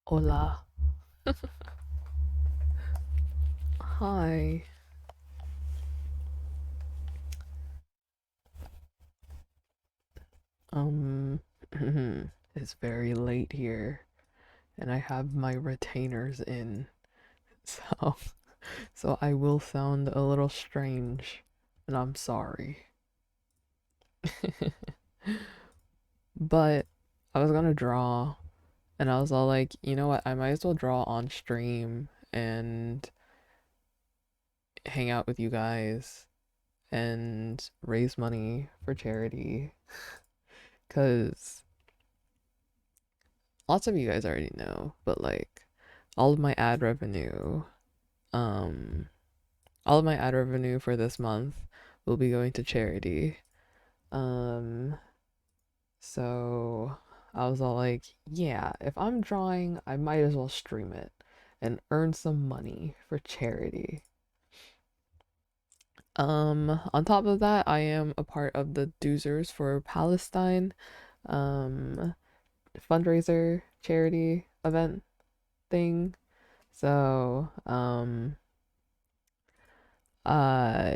Hola. Hi. Um, it's very late here, and I have my retainers in, so so I will sound a little strange, and I'm sorry. But I was gonna draw, and I was all like, you know what? I might as well draw on stream and hang out with you guys and raise money for charity, cause lots of you guys already know, but like all of my ad revenue, um, all of my ad revenue for this month will be going to charity. Um, so I was all like, yeah, if I'm drawing, I might as well stream it and earn some money for charity. On top of that, I am a part of the Doozers for Palestine, um, fundraiser charity event thing. So,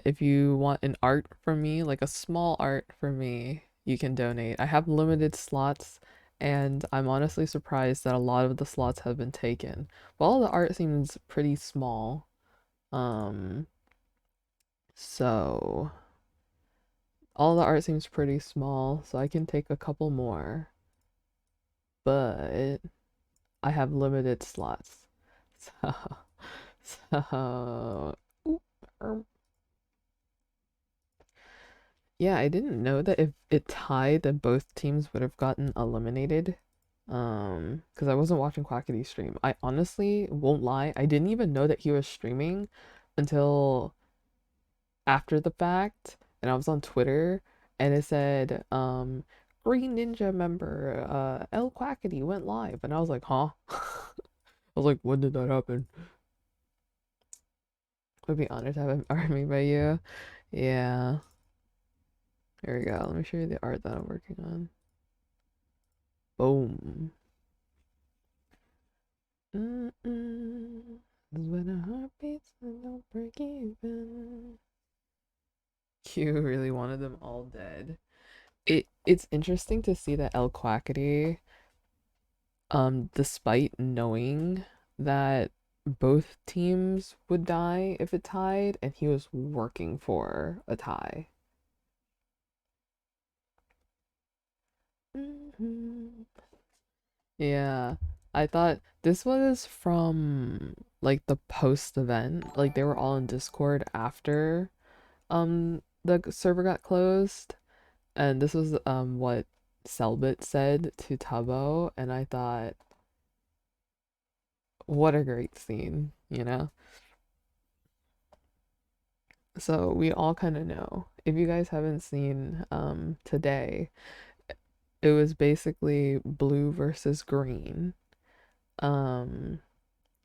if you want an art from me, like a small art from me, you can donate. I have limited slots, and I'm honestly surprised that a lot of the slots have been taken. But all the art seems pretty small. Um, so all the art seems pretty small, so I can take a couple more, but I have limited slots. So, so, oop, yeah, I didn't know that if it tied, then both teams would have gotten eliminated. Because I wasn't watching Quackity's stream. I honestly won't lie, I didn't even know that he was streaming until after the fact, and I was on Twitter, and it said, Green Ninja member, L Quackity went live, and I was like, huh? I was like, when did that happen? To be honest, I haven't army by you. Yeah, there we go. Let me show you the art that I'm working on. Boom. Mm-mm. 'Cause when a heart beats, and don't break even. Q really wanted them all dead. It's interesting to see that El Quackity, despite knowing that both teams would die if it tied, and he was working for a tie. Mhm. Yeah, I thought this was from like the post event. Like they were all in Discord after the server got closed, and this was what Selbit said to Tubbo, and I thought, what a great scene, you know? So we all kind of know. If you guys haven't seen today, it was basically blue versus green. Um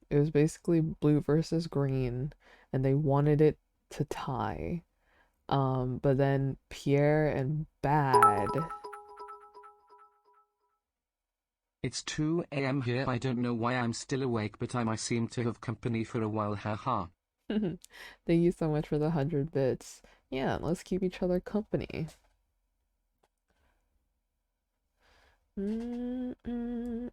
it was basically blue versus green, and they wanted it to tie. But then Pierre and Bad. It's 2 a.m. here. I don't know why I'm still awake, but I seem to have company for a while, haha. Thank you so much for the 100 bits. Yeah, let's keep each other company.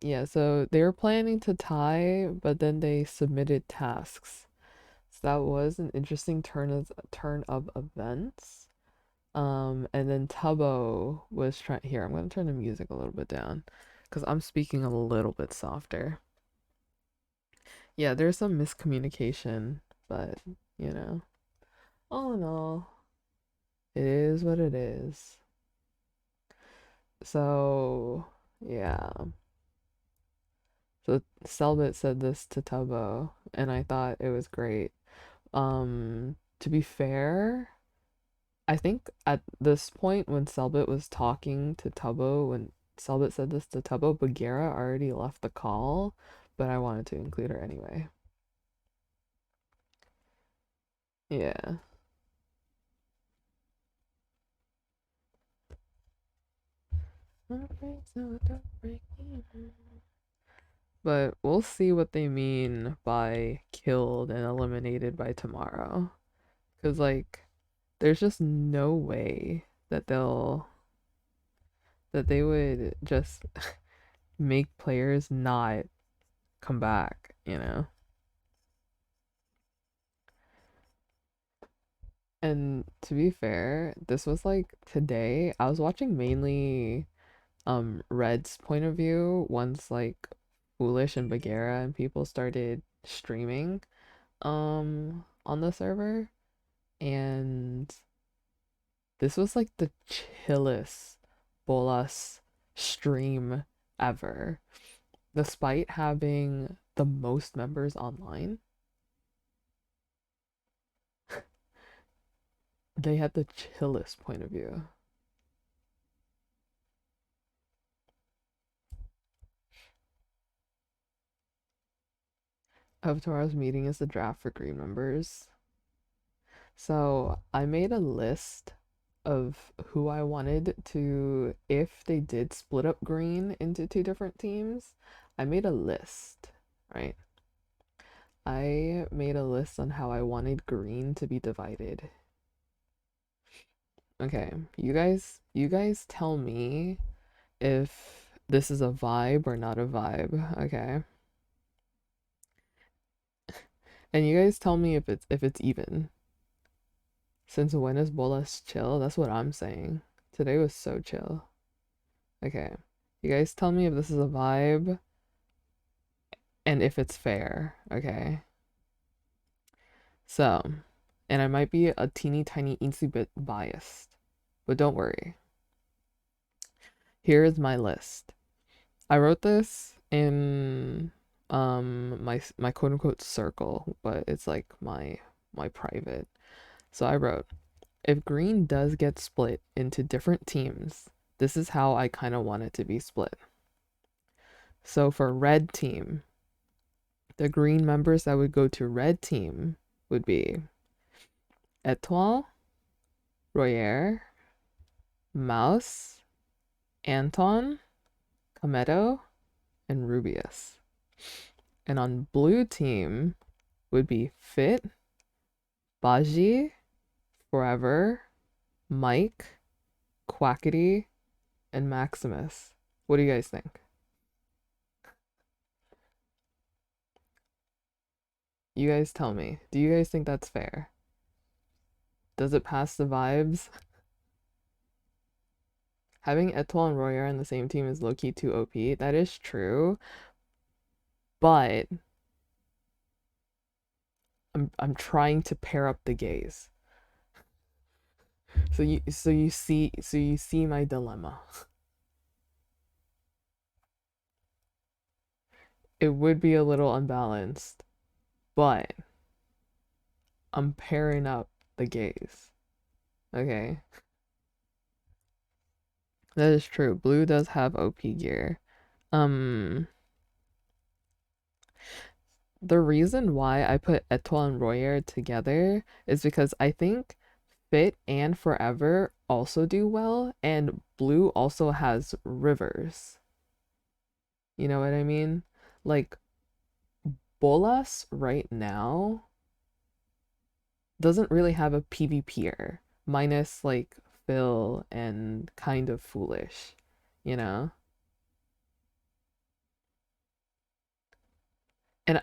Yeah, so they were planning to tie, but then they submitted tasks. So that was an interesting turn of events. And then Tubbo was trying. Here, I'm gonna turn the music a little bit down, because I'm speaking a little bit softer. Yeah, there's some miscommunication, but you know, all in all, it is what it is. So, yeah. So Selbit said this to Tubbo, and I thought it was great. To be fair, I think at this point when Selbit was talking to Tubbo, when Selbit said this to Tubbo, Bagheera already left the call, but I wanted to include her anyway. Yeah. But we'll see what they mean by killed and eliminated by tomorrow. Because, like, there's just no way that they would just make players not come back, you know? And to be fair, this was like today. I was watching mainly Red's point of view once like Foolish and Bagheera and people started streaming on the server, and this was like the chillest Bolas stream ever. Despite having the most members online, they had the chillest point of view. Of tomorrow's meeting is the draft for green members. So I made a list of who I wanted to, if they did split up green into two different teams, I made a list, right? I made a list on how I wanted green to be divided. Okay, you guys tell me if this is a vibe or not a vibe, okay? And you guys tell me if it's even. Since when is Bolas chill? That's what I'm saying. Today was so chill. Okay. You guys tell me if this is a vibe and if it's fair, okay? So, and I might be a teeny tiny eensy bit biased, but don't worry. Here is my list. I wrote this in my quote unquote circle, but it's like my private. So I wrote, if green does get split into different teams, this is how I kind of want it to be split. So for red team, the green members that would go to red team would be Etoile, Royer, Mouse, Anton, Kameto, and Rubius. And on blue team would be Fit, Baji, Forever, Mike, Quackity, and Maximus. What do you guys think? You guys tell me. Do you guys think that's fair? Does it pass the vibes? Having Etoile and Royer on the same team is low-key too OP. That is true, but I'm trying to pair up the gays. So you see my dilemma. It would be a little unbalanced, but I'm pairing up the gays. Okay. That is true. Blue does have OP gear. Um, the reason why I put Etoile and Royer together is because I think Fit and Forever also do well, and Blue also has rivers. You know what I mean? Like, Bolas right now doesn't really have a PvPer, minus like Phil and kind of Foolish, you know? And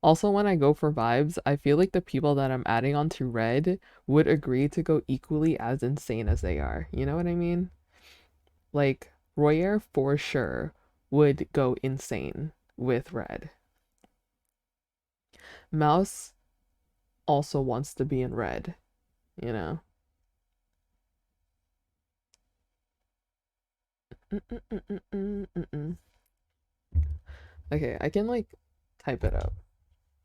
also, when I go for vibes, I feel like the people that I'm adding onto Red would agree to go equally as insane as they are. You know what I mean? Like, Royer for sure would go insane with Red. Mouse also wants to be in Red, you know? Okay, I can like type it up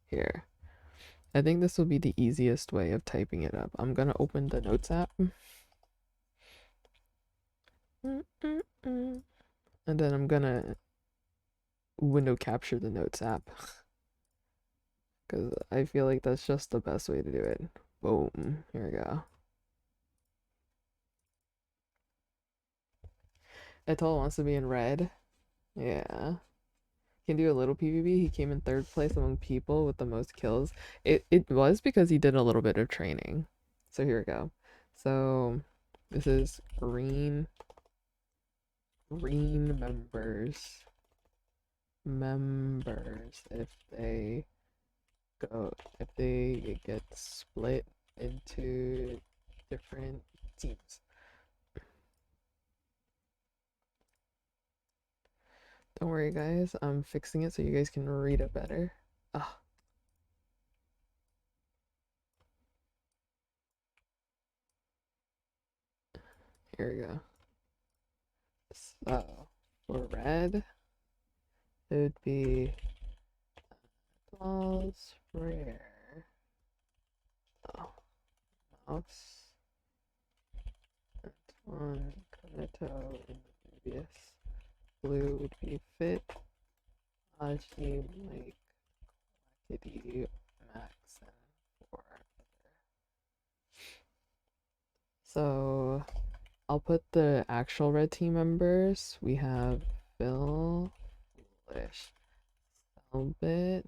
here. I think this will be the easiest way of typing it up. I'm gonna open the Notes app. And then I'm gonna window capture the Notes app. Because I feel like that's just the best way to do it. Boom. Here we go. Eto'o wants to be in red. Yeah. Can do a little PvP. He came in third place among people with the most kills. It was because he did a little bit of training. So here we go. So this is green members if they go if they get split into different teams. Don't worry guys, I'm fixing it so you guys can read it better. Ah, here we go. So for red, it would be balls rare. Oh, mouse. One Koneto in the previous. Blue would be fit. Aji, Mike, Kitty, Max, and four. So I'll put the actual red team members. We have Phil, Lish, Selbit,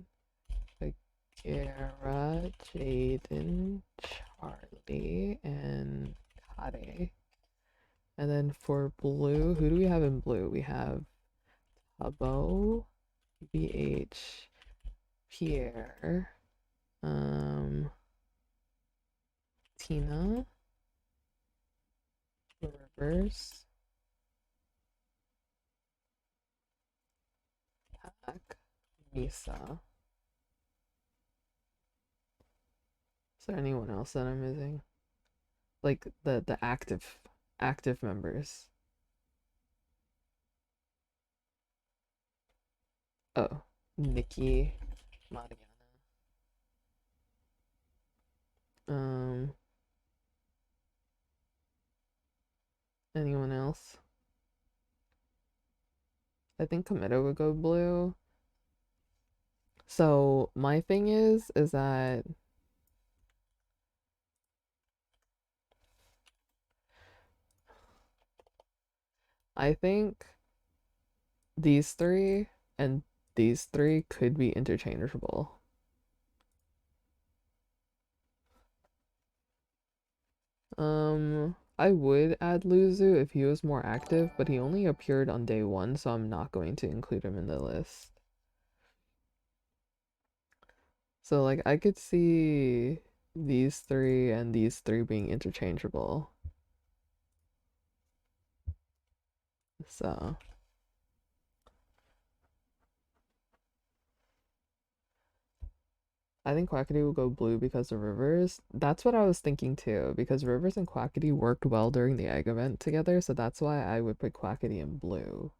Bagheera, Jaden, Charlie, and Kade. And then for blue, who do we have in blue? We have Abo, BH, Pierre, Tina, Rivers, Hack, Misa. Is there anyone else that I'm missing? Like the active members. Oh, Nikki, Mariana. Um, anyone else? I think Kometo would go blue. So my thing is that I think these three and these three could be interchangeable. I would add Luzu if he was more active, but he only appeared on day one, so I'm not going to include him in the list. So like I could see these three and these three being interchangeable. So I think Quackity will go blue because of Rivers. That's what I was thinking too, because Rivers and Quackity worked well during the egg event together, so that's why I would put Quackity in blue.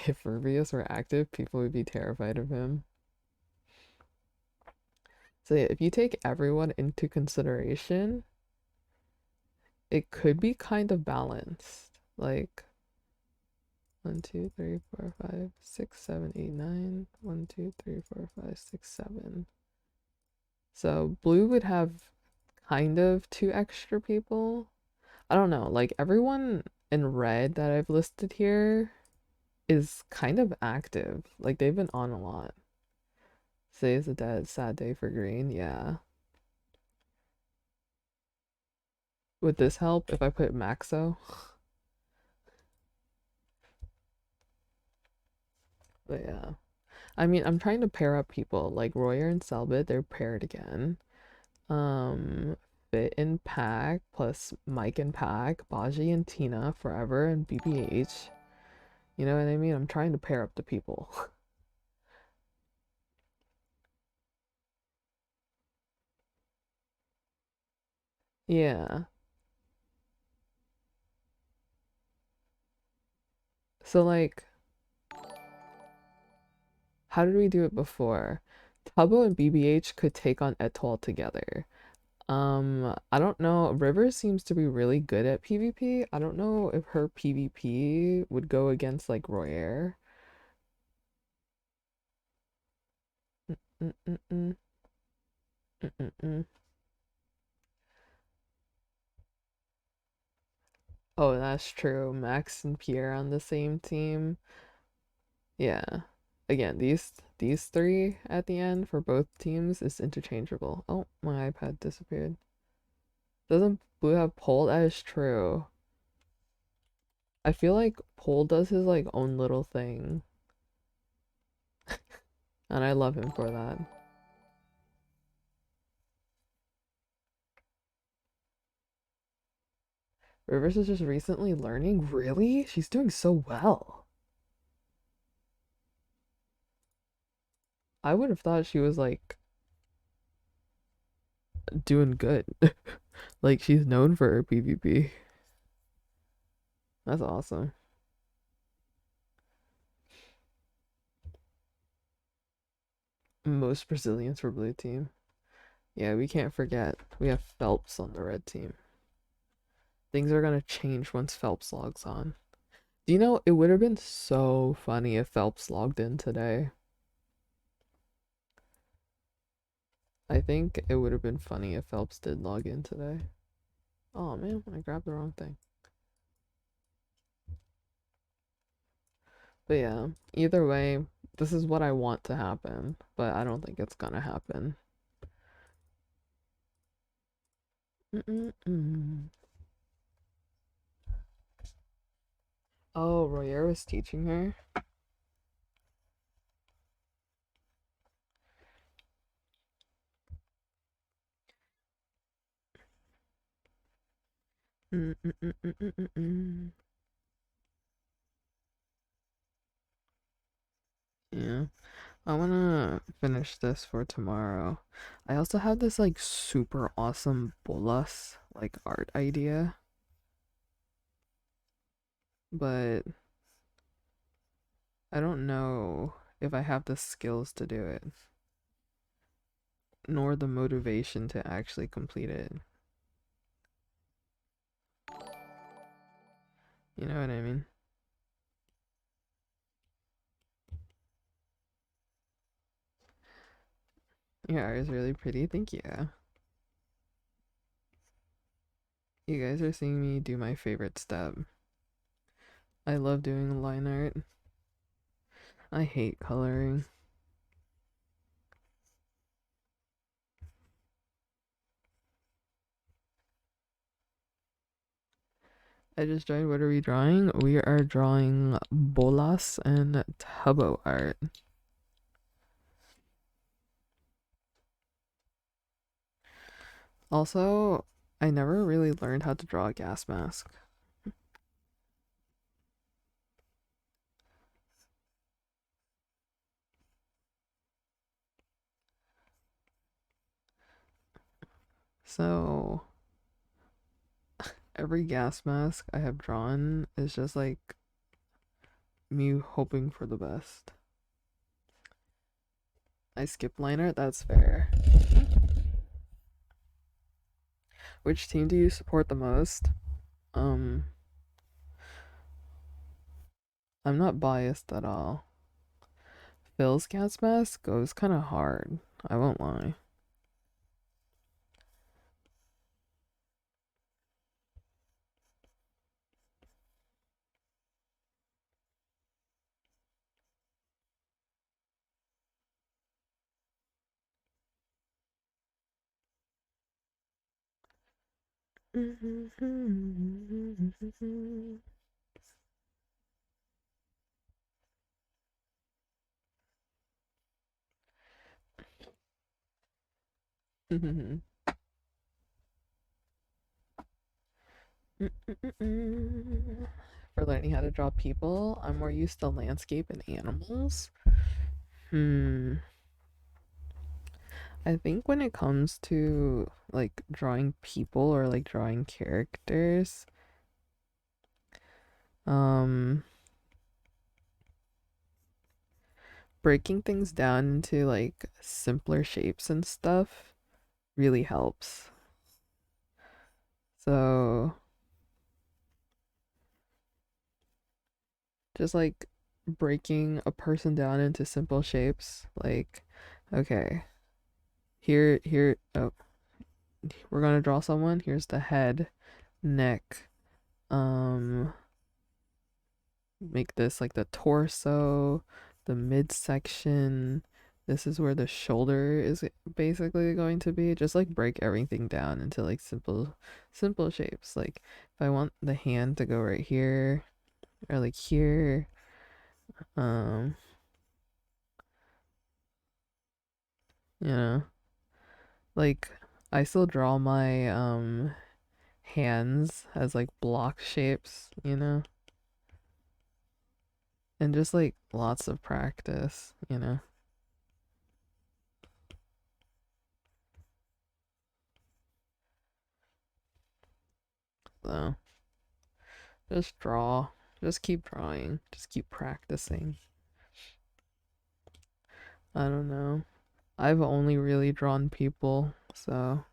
If Rubius were active, people would be terrified of him. So yeah, if you take everyone into consideration, it could be kind of balanced. Like 1, 2, 3, 4, 5, 6, 7, 8, 9. 1, 2, 3, 4, 5, 6, 7. So blue would have kind of two extra people. I don't know, like everyone in red that I've listed here is kind of active. Like they've been on a lot. Say is a dead sad day for green, yeah. Would this help if I put Maxo? But yeah. I mean, I'm trying to pair up people like Royer and Selbit, they're paired again. Um, Fit and Pack plus Mike and Pack, Baji and Tina forever, and BBH. You know what I mean? I'm trying to pair up the people. Yeah. So like, how did we do it before? Tubbo and BBH could take on Etoile together. I don't know. River seems to be really good at PvP. I don't know if her PvP would go against like Royer. Mm-mm-mm. Mm-mm-mm. Oh, that's true. Max and Pierre on the same team. Yeah. Again, these three at the end for both teams is interchangeable. Oh, my iPad disappeared. Doesn't Blue have Pole? That is true. I feel like Pole does his like own little thing, and I love him for that. Rivers is just recently learning. Really? She's doing so well. I would have thought she was like doing good. Like she's known for her PvP. That's awesome. Most Brazilians for blue team. Yeah, we can't forget. We have Phelps on the red team. Things are gonna change once Phelps logs on. Do you know it would have been so funny if Phelps logged in today? I think it would have been funny if Phelps did log in today. Oh man, I grabbed the wrong thing. But yeah, either way, this is what I want to happen, but I don't think it's gonna happen. Mm-mm-mm. Oh, Royer was teaching her. Mm-mm-mm-mm-mm-mm. Yeah, I wanna finish this for tomorrow. I also have this like super awesome bolas like art idea, but I don't know if I have the skills to do it, nor the motivation to actually complete it. You know what I mean? Your art is really pretty. Thank you. You guys are seeing me do my favorite step. I love doing line art. I hate coloring. I just joined. What are we drawing? We are drawing bolas and tubbo art. Also, I never really learned how to draw a gas mask. So, every gas mask I have drawn is just like me hoping for the best. I skip line art, that's fair. Which team do you support the most? Um, I'm not biased at all. Phil's gas mask goes kind of hard. I won't lie. For learning how to draw people, I'm more used to landscape and animals. Hmm. I think when it comes to like drawing people or like drawing characters, um, breaking things down into like simpler shapes and stuff really helps. So just like breaking a person down into simple shapes, like, okay, oh, we're gonna draw someone. Here's the head, neck, Um, make this like the torso, the midsection. This is where the shoulder is basically going to be. Just like break everything down into like simple shapes. Like if I want the hand to go right here or like here, um, you know, like I still draw my hands as like block shapes, and just like lots of practice. So just draw, just keep drawing, just keep practicing. I don't know. I've only really drawn people, so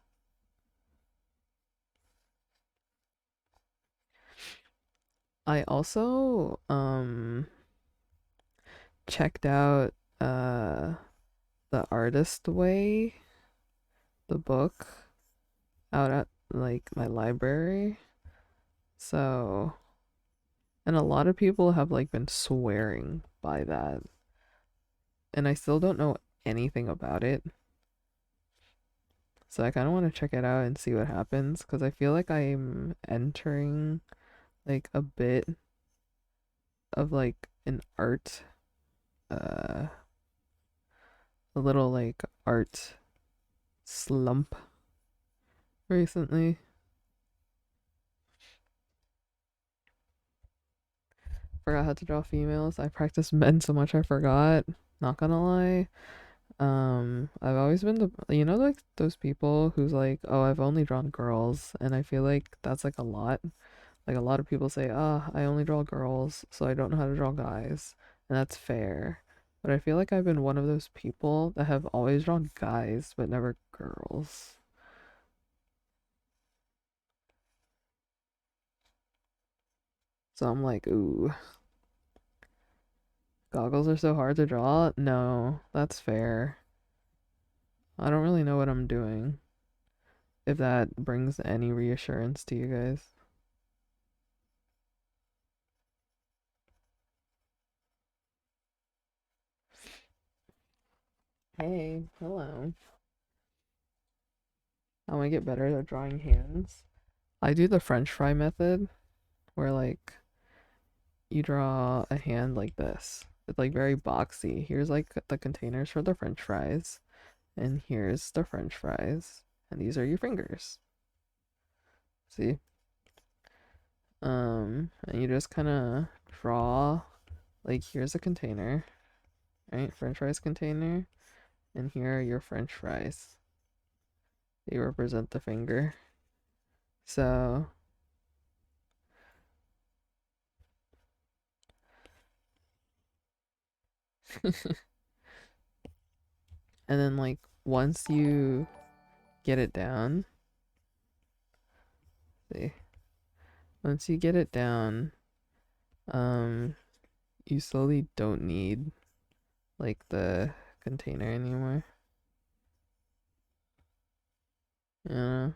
I also checked out The Artist Way, the book out at like my library. So, and a lot of people have like been swearing by that, and I still don't know anything about it. So I kind of want to check it out and see what happens because I feel like I'm entering like a bit of like an art, uh, a little like art slump recently. Forgot how to draw females. I practiced men so much I forgot. Not gonna lie. I've always been like those people who's like, oh, I've only drawn girls, and I feel like that's like a lot. Like a lot of people say, ah, I only draw girls, so I don't know how to draw guys, and that's fair. But I feel like I've been one of those people that have always drawn guys but never girls. So I'm like, ooh, goggles are so hard to draw. No, that's fair. I don't really know what I'm doing. If that brings any reassurance to you guys. Hey, hello. I want to get better at drawing hands. I do the French fry method where like you draw a hand like this. It's like very boxy. Here's like the containers for the French fries, and here's the French fries, and these are your fingers. See? And you just kind of draw like here's a container, right? French fries container, and here are your French fries. They represent the finger. So, and then like once you get it down, see, once you get it down, um, you slowly don't need like the container anymore. Yeah,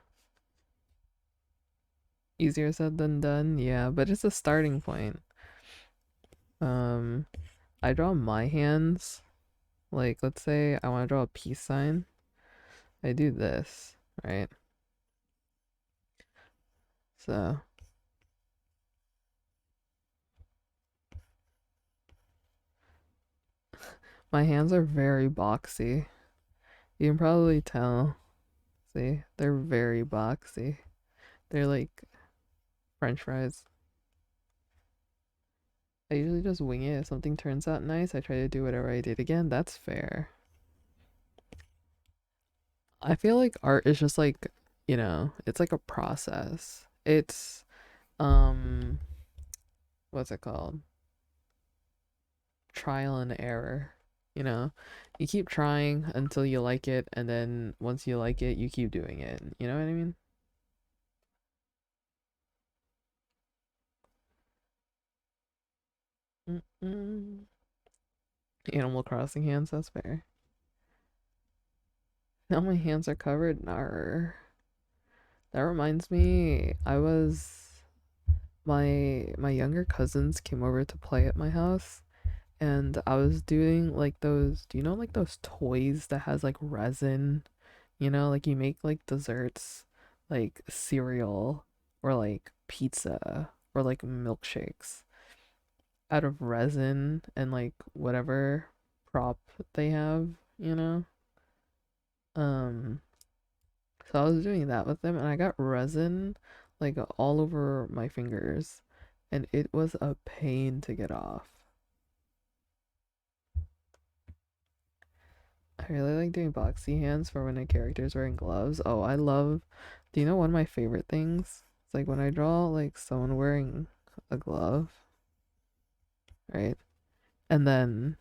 easier said than done. Yeah, but it's a starting point. Um, I draw my hands. Like, let's say I want to draw a peace sign. I do this, right? So my hands are very boxy. You can probably tell. See, they're very boxy. They're like French fries. I usually just wing it. If something turns out nice, I try to do whatever I did again. That's fair. I feel like art is just like, it's like a process. It's um what's it called? Trial and error. You know, you keep trying until you like it, and then once you like it, you keep doing it. You know what I mean? Mm-mm. Animal Crossing hands, that's fair. Now my hands are covered. Nar. That reminds me, my younger cousins came over to play at my house, and I was doing like those, do you know like those toys that has like resin? You know, like you make like desserts, like cereal or like pizza or like milkshakes out of resin and like whatever prop they have, you know? Um, so I was doing that with them and I got resin like all over my fingers and it was a pain to get off. I really like doing boxy hands for when a character's wearing gloves. Oh, I love, do you know one of my favorite things? It's like when I draw like someone wearing a glove, right? And then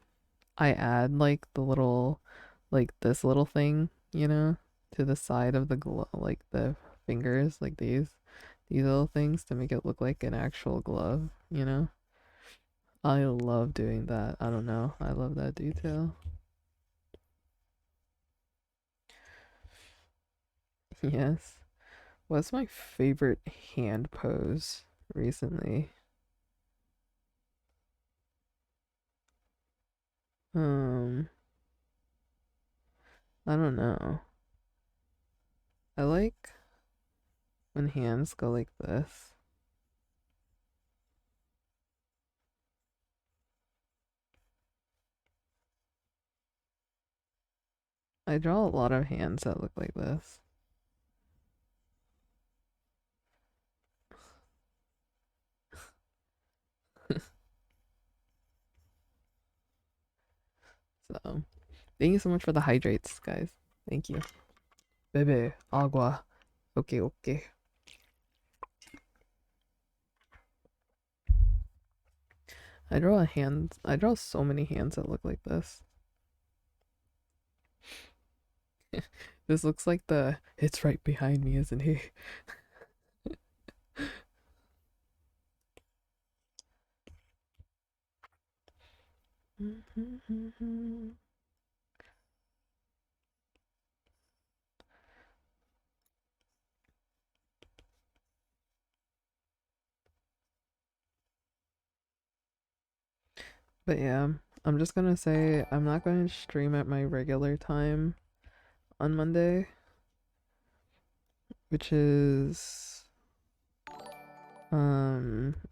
I add like the little, like this little thing, you know, to the side of the glove, like the fingers, like these little things to make it look like an actual glove, you know? I love doing that. I don't know. I love that detail. Yes. What's my favorite hand pose recently? Um, I don't know. I like when hands go like this. I draw a lot of hands that look like this. So, thank you so much for the hydrates, guys. Thank you. Bebe, agua. Okay, okay. I draw so many hands that look like this. This looks like the it's right behind me, isn't he? But yeah, I'm just gonna say I'm not going to stream at my regular time on Monday, which is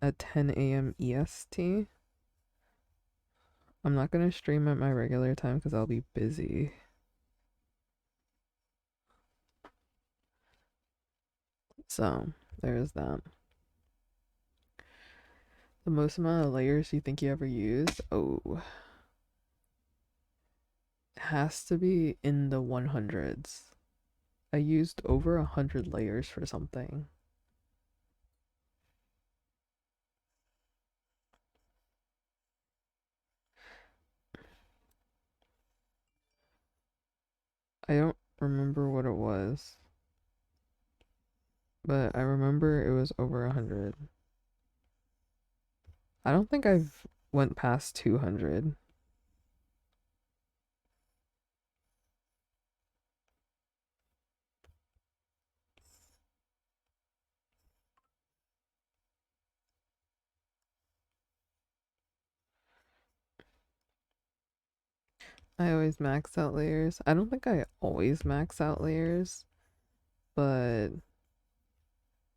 at 10 a.m. EST. I'm not gonna stream at my regular time because I'll be busy. So there's that. The most amount of layers you think you ever used? Oh, has to be in the 100s. I used over 100 layers for something. I don't remember what it was, but I remember it was over 100. I don't think I've went past 200. I always max out layers. I don't think I always max out layers, but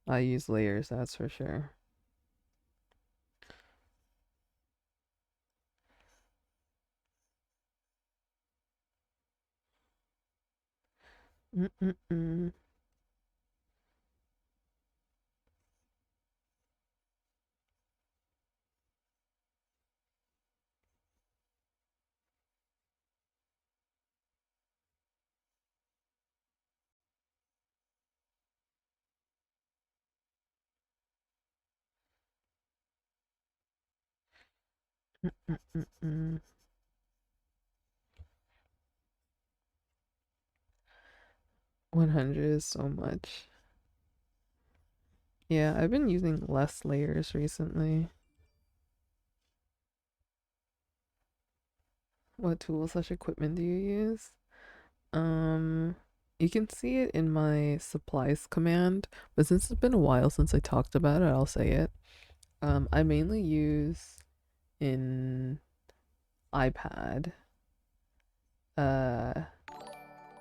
I use layers, that's for sure. Mm-mm-mm. Mm-mm-mm. 100 is so much. Yeah, I've been using less layers recently. What tools/equipment do you use? Um, you can see it in my supplies command, but since it's been a while since I talked about it, I'll say it. I mainly use in iPad. Uh,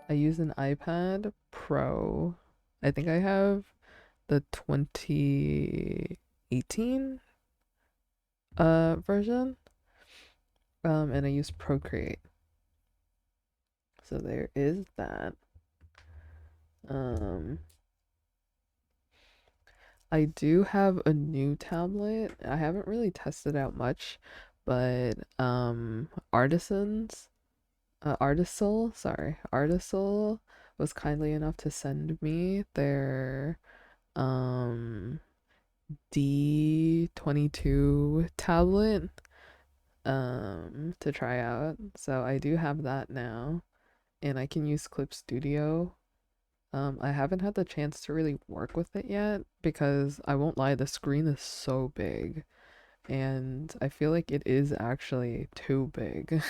I use an iPad Pro. I think I have the 2018 version. And I use Procreate. So there is that. Um, I do have a new tablet. I haven't really tested out much, but Artisol was kindly enough to send me their um D22 tablet to try out. So I do have that now and I can use Clip Studio. I haven't had the chance to really work with it yet because I won't lie, the screen is so big and I feel like it is actually too big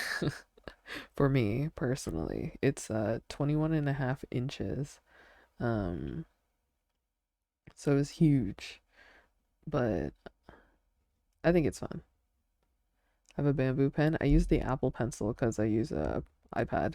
for me personally. It's 21 and a half inches. Um, so it's huge, but I think it's fun. I have a bamboo pen. I use the Apple Pencil because I use a iPad.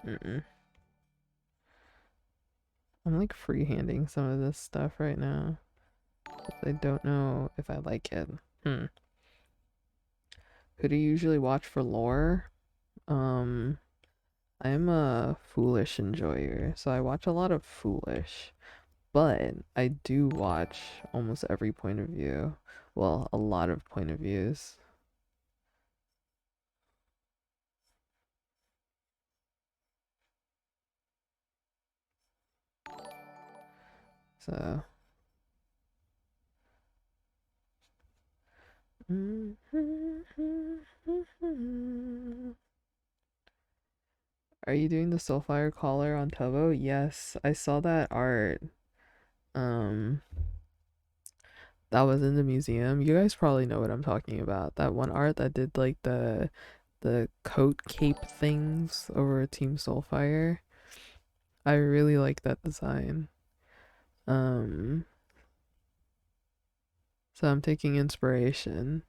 Mm-mm. I'm like freehanding some of this stuff right now. I don't know if I like it. Hmm. Who do you usually watch for lore? Um, I'm a Foolish enjoyer, so I watch a lot of Foolish, but I do watch almost every point of view. Well, a lot of point of views. So, are you doing the Soulfire collar on Tovo? Yes, I saw that art. Um, that was in the museum. You guys probably know what I'm talking about. That one art that did like the coat cape things over Team Soulfire. I really like that design. Um, so I'm taking inspiration.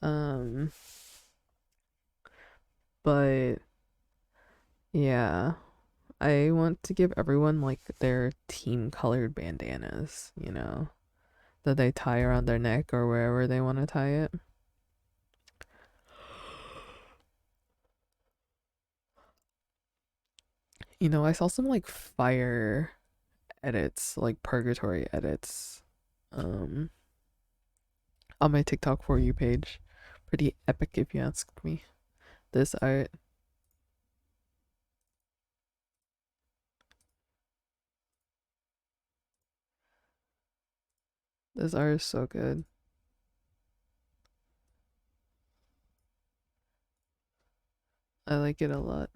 Um, but yeah, I want to give everyone like their team colored bandanas, that they tie around their neck or wherever they want to tie it. I saw some like fire edits, like Purgatory edits, um, on my TikTok for you page. Pretty epic if you ask me. This art, this art is so good. I like it a lot.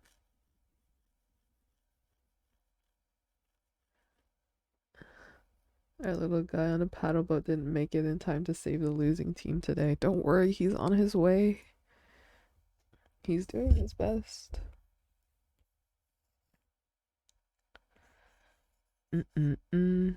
Our little guy on a paddle boat didn't make it in time to save the losing team today. Don't worry, he's on his way. He's doing his best. Mm-mm-mm.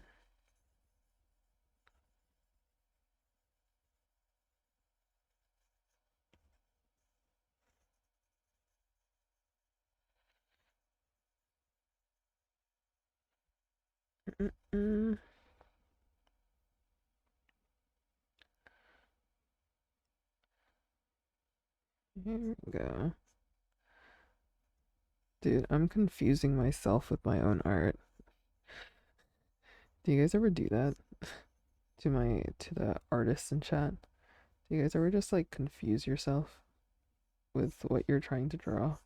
Mm-mm. Here we go. Dude, I'm confusing myself with my own art. Do you guys ever do that to the artists in chat? Do you guys ever just like confuse yourself? with what you're trying to draw.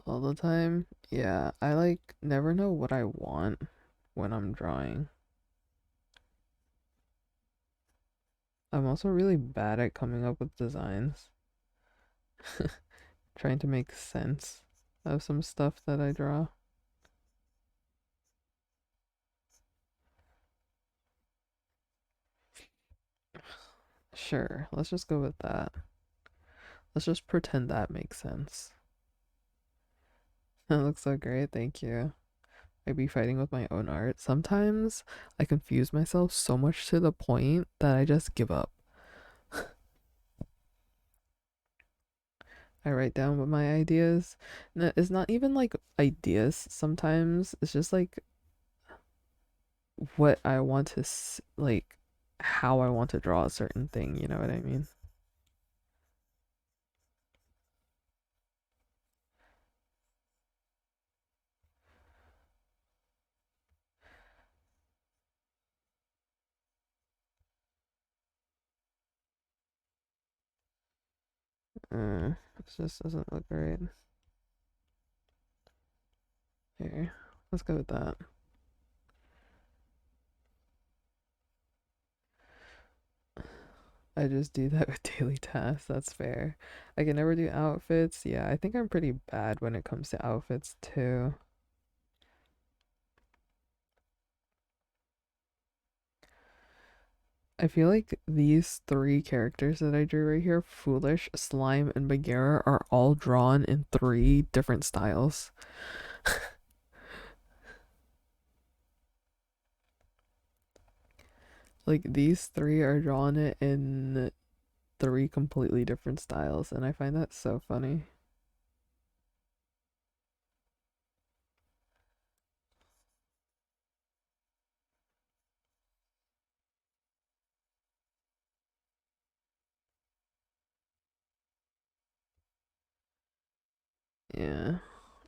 All the time. Yeah, I like never know what I want when I'm drawing. I'm also really bad at coming up with designs, trying to make sense of some stuff that I draw. Sure, let's just go with that. Let's just pretend that makes sense. That looks so great, thank you. I'd be fighting with my own art. Sometimes I confuse myself so much to the point that I just give up. I write down what my ideas. No, it's not even like ideas sometimes. It's just like what I want to like how I want to draw a certain thing, you know what I mean? It just doesn't look right. Here, let's go with that. I just do that with daily tasks. That's fair. I can never do outfits. Yeah, I think I'm pretty bad when it comes to outfits too. I feel like these three characters that I drew right here, Foolish, Slime, and Bagheera, are all drawn in three different styles. Like these three are drawn in three completely different styles, and I find that so funny. Yeah.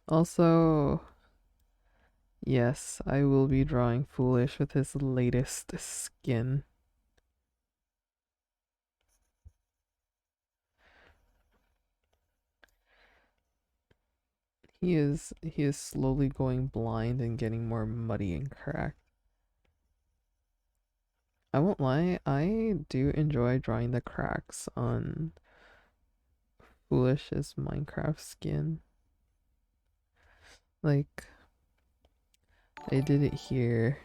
Also, yes, I will be drawing Foolish with his latest skin. He is slowly going blind and getting more muddy and cracked. I won't lie, I do enjoy drawing the cracks on Foolish's Minecraft skin. Like I did it here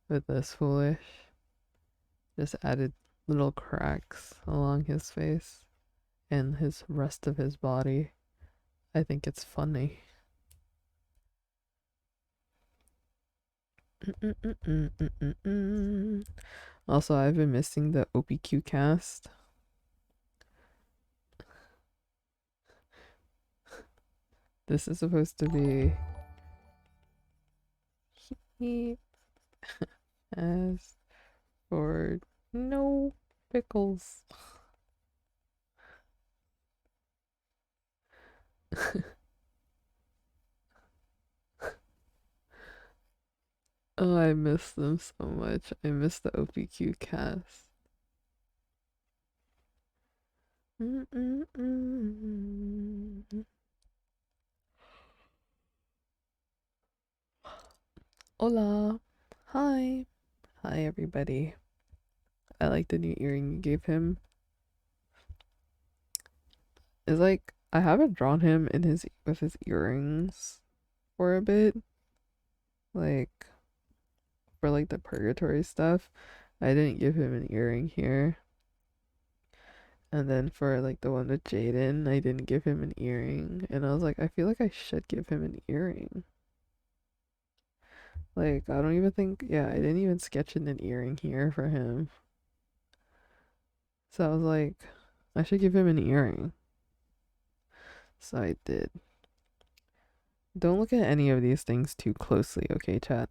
with this Foolish. Just added little cracks along his face and his rest of his body. I think it's funny. Also, I've been missing the OPQ cast. This is supposed to be he as for no pickles. Oh, I miss them so much. I miss the OPQ cast. Hola. Hi. Hi, everybody. I like the new earring you gave him. It's like I haven't drawn him in his with his earrings for a bit. Like for like the Purgatory stuff, I didn't give him an earring here. And then for like the one with Jaden, I didn't give him an earring. And I was like, I feel like I should give him an earring. Like, I don't even think, yeah, I didn't even sketch in an earring here for him. So I was like, I should give him an earring. So I did. Don't look at any of these things too closely, okay, chat?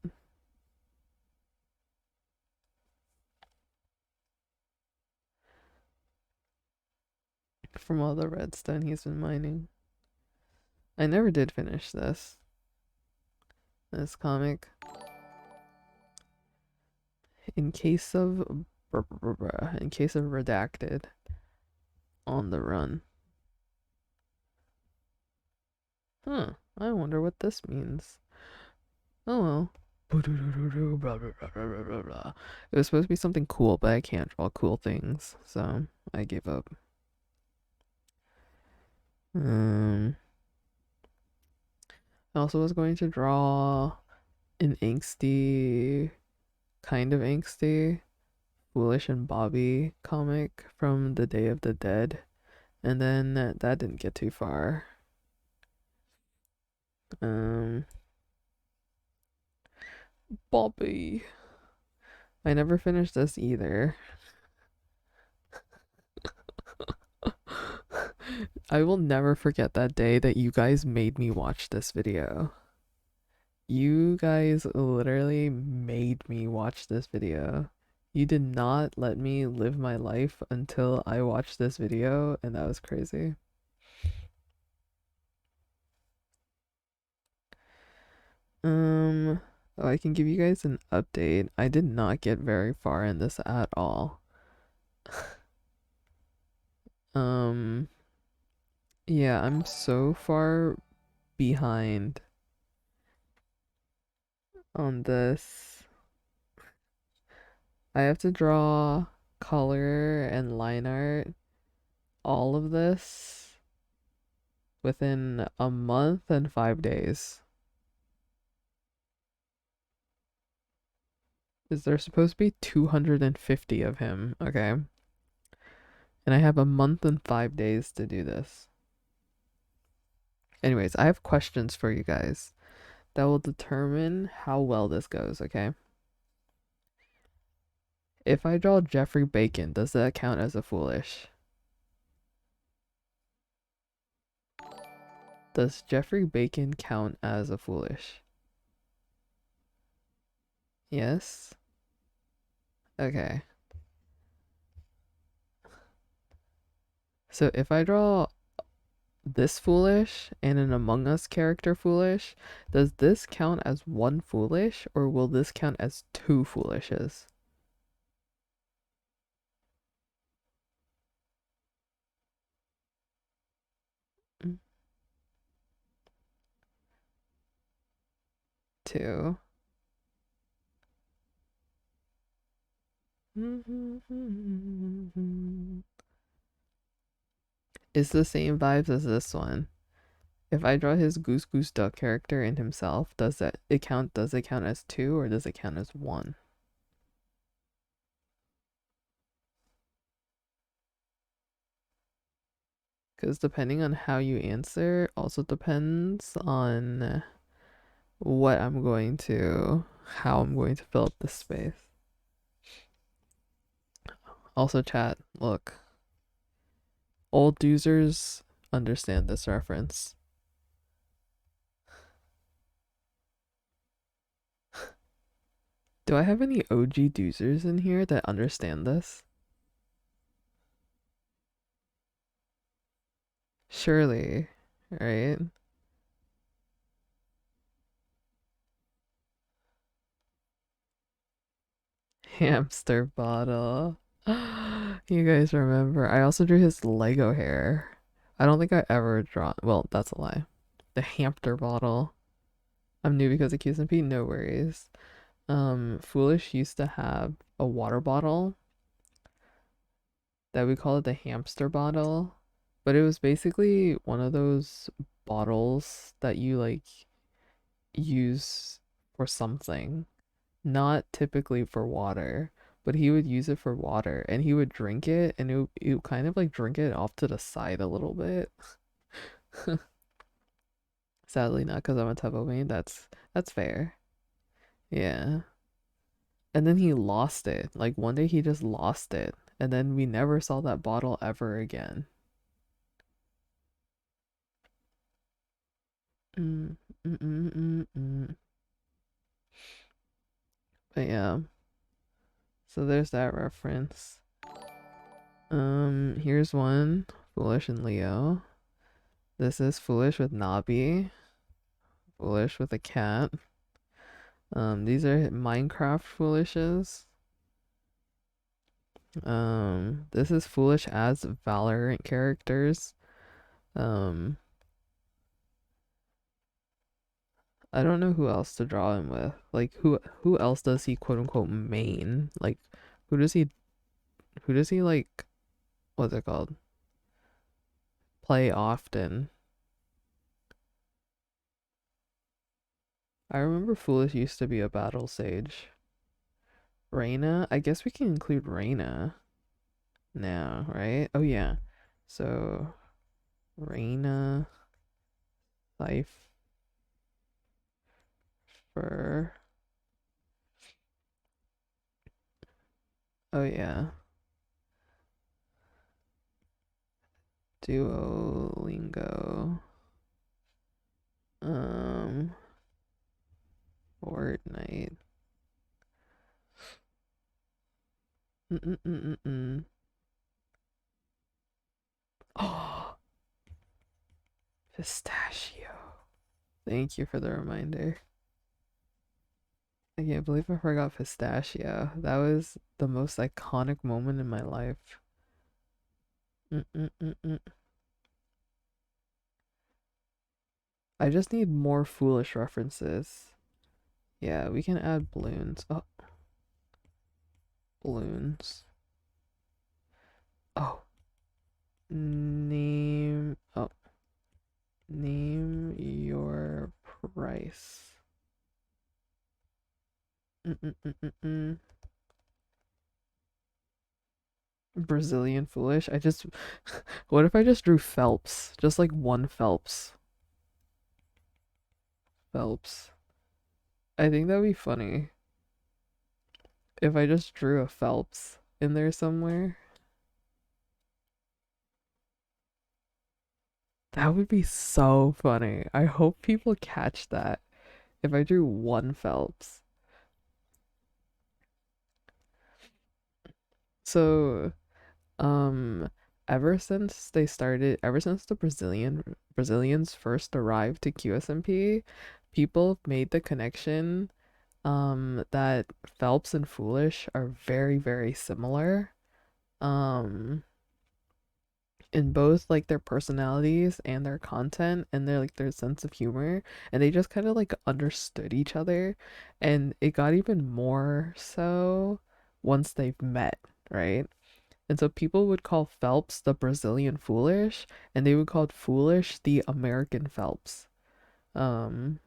From all the redstone he's been mining. I never did finish this comic. In case of in case of redacted on the run. Huh. I wonder what this means. Oh well. It was supposed to be something cool, but I can't draw cool things, so I gave up. Um, I also was going to draw an angsty, kind of angsty, Foolish and Bobby comic from the Day of the Dead, and then that didn't get too far. Um, Bobby. I never finished this either. I will never forget that day that you guys made me watch this video. You guys literally made me watch this video. You did not let me live my life until I watched this video, and that was crazy. Um, oh, I can give you guys an update. I did not get very far in this at all. Um, yeah, I'm so far behind on this. I have to draw color and line art, all of this within a month and 5 days. Is there supposed to be 250 of him? Okay. And I have a month and 5 days to do this. Anyways, I have questions for you guys that will determine how well this goes, okay? If I draw Jeffrey Bacon, does that count as a foolish? Does Jeffrey Bacon count as a foolish? Yes? Okay. So if I draw this foolish and an Among Us character foolish, does this count as one foolish or will this count as two foolishes? Mm, two. It's the same vibes as this one. If I draw his Goose Goose Duck character and himself, does it count as two or does it count as one? Because depending on how you answer also depends on how I'm going to fill up the space. Also, chat, look, old users understand this reference. Do I have any OG doozers in here that understand this? Surely, right? Hamster bottle. You guys remember? I also drew his Lego hair. I don't think I ever drawn. Well, that's a lie. The hamster bottle. I'm new because of QSMP. No worries. Foolish used to have a water bottle that we call it the hamster bottle, but it was basically one of those bottles that you like use for something, not typically for water, but he would use it for water and he would drink it and it would kind of like drink it off to the side a little bit. Sadly, not because I'm a Tubbo main. That's fair. Yeah. And then he lost it. Like one day he just lost it. And then we never saw that bottle ever again. Mm, mm, mm, mm, mm. But yeah, so there's that reference. Here's one, Foolish and Leo. This is foolish with Nabi. Foolish with a cat. These are Minecraft foolishes. This is foolish as Valorant characters. Um, I don't know who else to draw him with. Like who else does he quote unquote main? Like who does he who does he like what's it called? Play often. I remember Foolish used to be a battle sage. Reyna, I guess we can include Reyna now, right? Oh yeah. So Reyna, Cypher. Oh yeah. Duolingo. Um Fortnite. Mm-mm-mm-mm-mm. Oh, pistachio. Thank you for the reminder. I can't believe I forgot pistachio. That was the most iconic moment in my life. Mm-mm-mm-mm. I just need more foolish references. Yeah, we can add balloons. Oh, balloons. Oh, oh, name your price. Mm-mm-mm-mm-mm. Brazilian foolish. What if I just drew Phelps? Just like one Phelps. Phelps. I think that'd be funny if I just drew a Phelps in there somewhere. That would be so funny. I hope people catch that if I drew one Phelps. So, um, ever since the Brazilians first arrived to QSMP, people made the connection that Phelps and Foolish are very, very similar. Um, in both like their personalities and their content and their sense of humor, and they just kind of like understood each other, and it got even more so once they've met, right? And so people would call Phelps the Brazilian Foolish, and they would call Foolish the American Phelps. um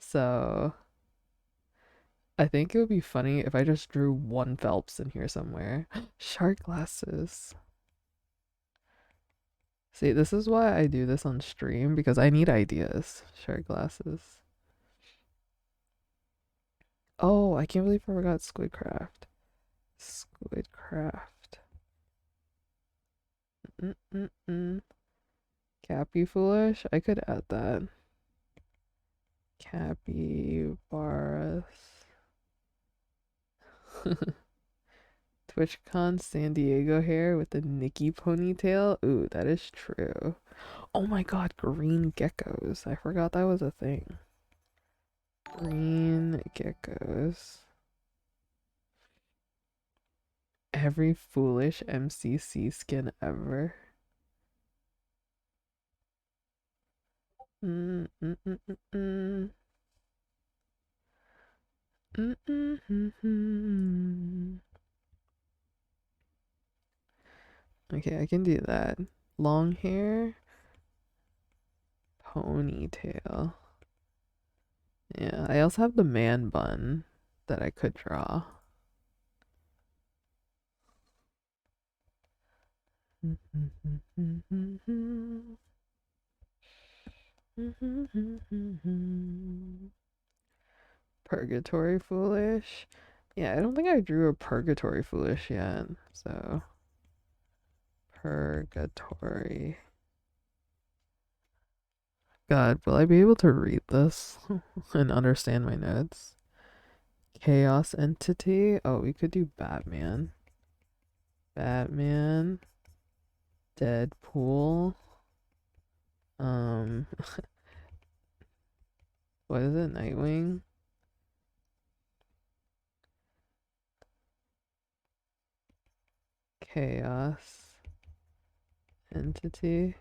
so I think it would be funny if I just drew one Phelps in here somewhere. Shark glasses. See, this is why I do this on stream, because I need ideas. Shark glasses. Oh, I can't believe I forgot Squidcraft. Squidcraft. Mm-mm-mm. Cappy Foolish? I could add that. Capybaras. TwitchCon San Diego hair with the Nikki ponytail. Ooh, that is true. Oh my god, green geckos. I forgot that was a thing. Green geckos. Every foolish MCC skin ever. Mm, mm, mm, mm, mm. Mm, mm, mm, mm. Okay, I can do that. Long hair, ponytail. Yeah, I also have the man bun that I could draw. Purgatory foolish. Yeah, I don't think I drew a purgatory foolish yet. So, purgatory. God, will I be able to read this and understand my notes? Chaos entity. Oh, we could do Batman. Batman. Deadpool. Um, what is it? Nightwing? Chaos entity.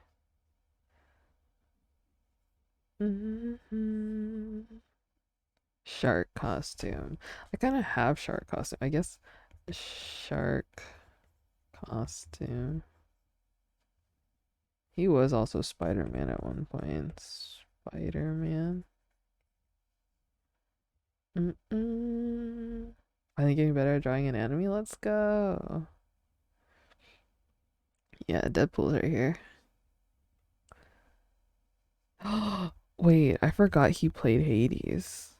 Shark costume. I kind of have shark costume. I guess shark costume. He was also Spider-Man at one point. Spider-Man. I think getting better at drawing an anime. Let's go. Yeah, Deadpool's right here. Wait, I forgot he played Hades.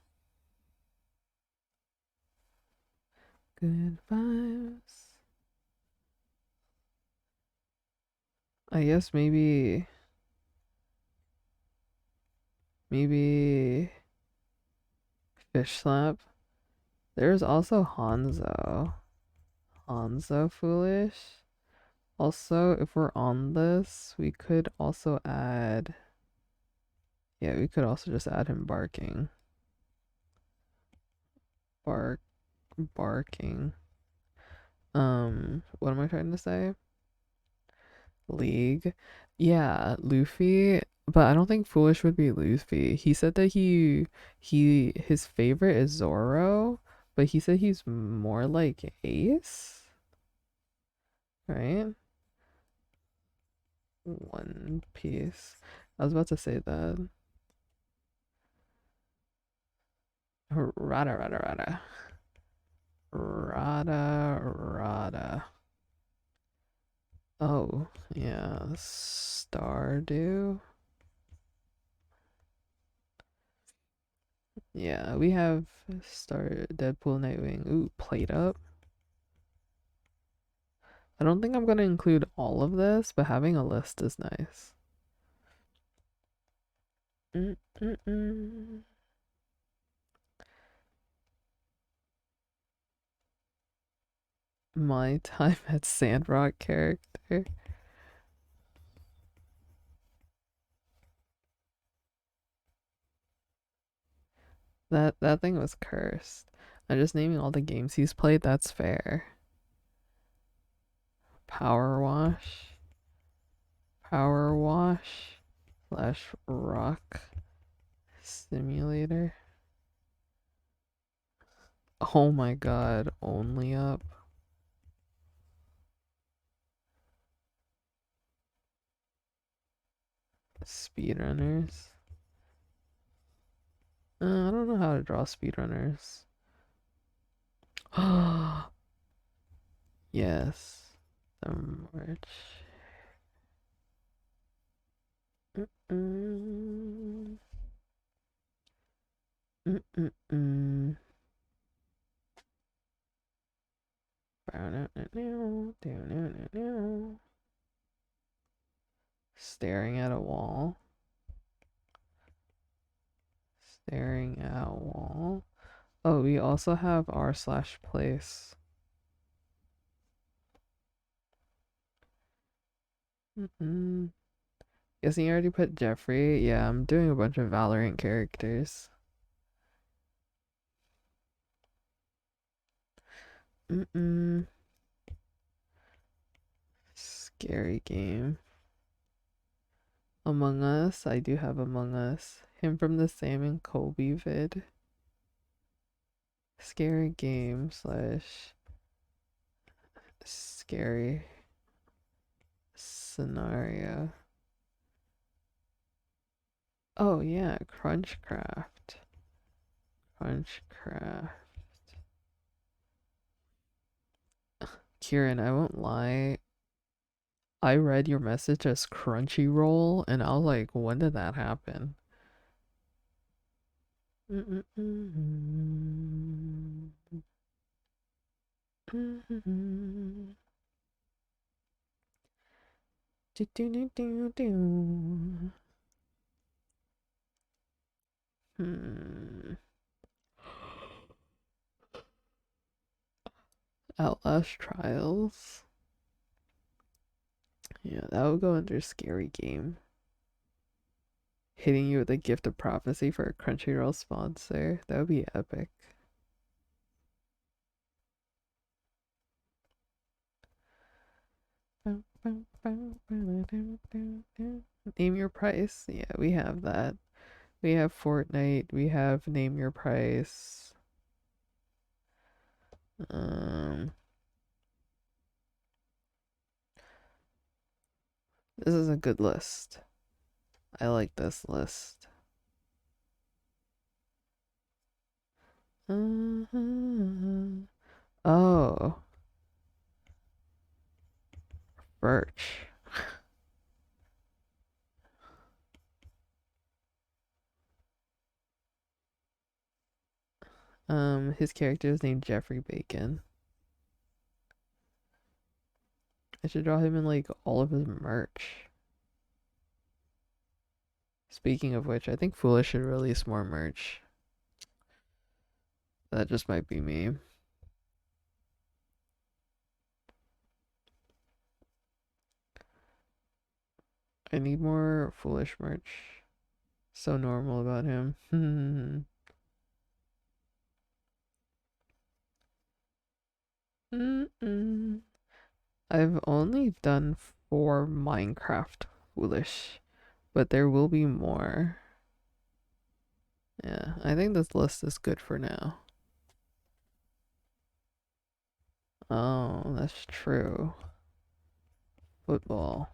Good vibes. I guess maybe Fish Slap. There's also Hanzo. Hanzo Foolish. Also, if we're on this, we could also add. Yeah, we could also just add him barking. Bark, barking. What am I trying to say? League. Yeah, Luffy, but I don't think Foolish would be Luffy. He said that his favorite is Zoro, but he said he's more like Ace, right? One Piece. I was about to say that. Rada rada rada. Rada rada. Oh, yeah. Stardew. Yeah, we have Deadpool, Nightwing. Ooh, Plate Up. I don't think I'm gonna include all of this, but having a list is nice. Mm-mm-mm. My time at Sandrock character. That thing was cursed. I'm just naming all the games he's played. That's fair. Power Wash. Power Wash slash Rock Simulator. Oh my god, only up. Speedrunners. I don't know how to draw speedrunners. Yes. The merch. Mm-mm. Mm-mm-mm. Staring at a wall. Staring at a wall. Oh, we also have r slash place. Mm-mm. Guessing you already put Jeffrey. Yeah, I'm doing a bunch of Valorant characters. Mm-mm. Scary game. Among Us. I do have Among Us. Him from the Sam and Kobe vid. Scary game slash scary scenario. Oh yeah, Crunchcraft. Crunchcraft. Kieran, I won't lie. I read your message as Crunchyroll and I was like, when did that happen? Hmm. Outlast Trials. Yeah, that would go under scary game. Hitting you with a gift of prophecy for a Crunchyroll sponsor. That would be epic. Name your price. Yeah, we have that. We have Fortnite. We have Name Your Price. Um, this is a good list. I like this list. Oh, Birch. His character is named Jeffrey Bacon. I should draw him in like all of his merch. Speaking of which, I think Foolish should release more merch. That just might be me. I need more Foolish merch. So normal about him. I've only done 4 Minecraft Foolish, but there will be more. Yeah, I think this list is good for now. Oh, that's true. Football.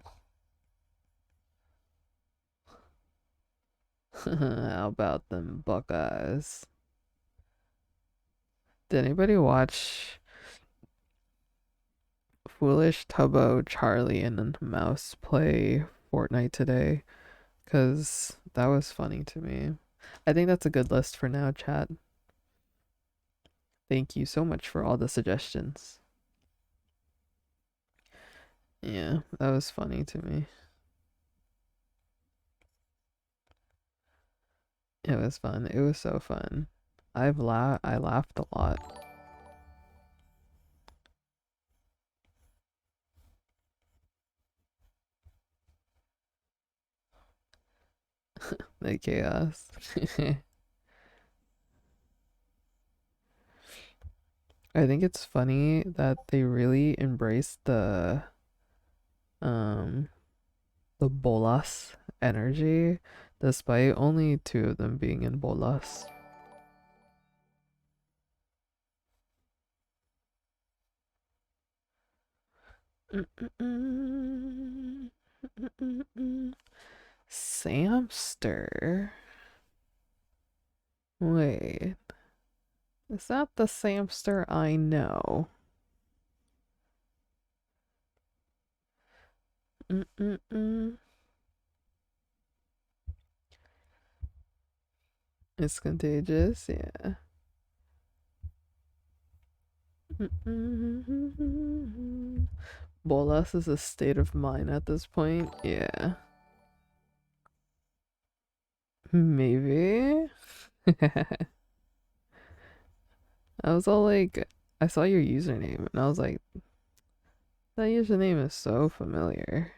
How about them Buckeyes? Did anybody watch Foolish, Tubbo, Charlie, and Mouse play Fortnite today? Because that was funny to me. I think that's a good list for now, chat. Thank you so much for all the suggestions. Yeah, that was funny to me. It was fun. It was so fun. I laughed a lot. The chaos. I think it's funny that they really embraced um the bolas energy, despite only 2 of them being in bolas. Samster. Wait, is that the Samster I know? It's contagious, yeah. Bolas is a state of mind at this point, yeah. Maybe. I was all like, I saw your username and I was like, that username is so familiar.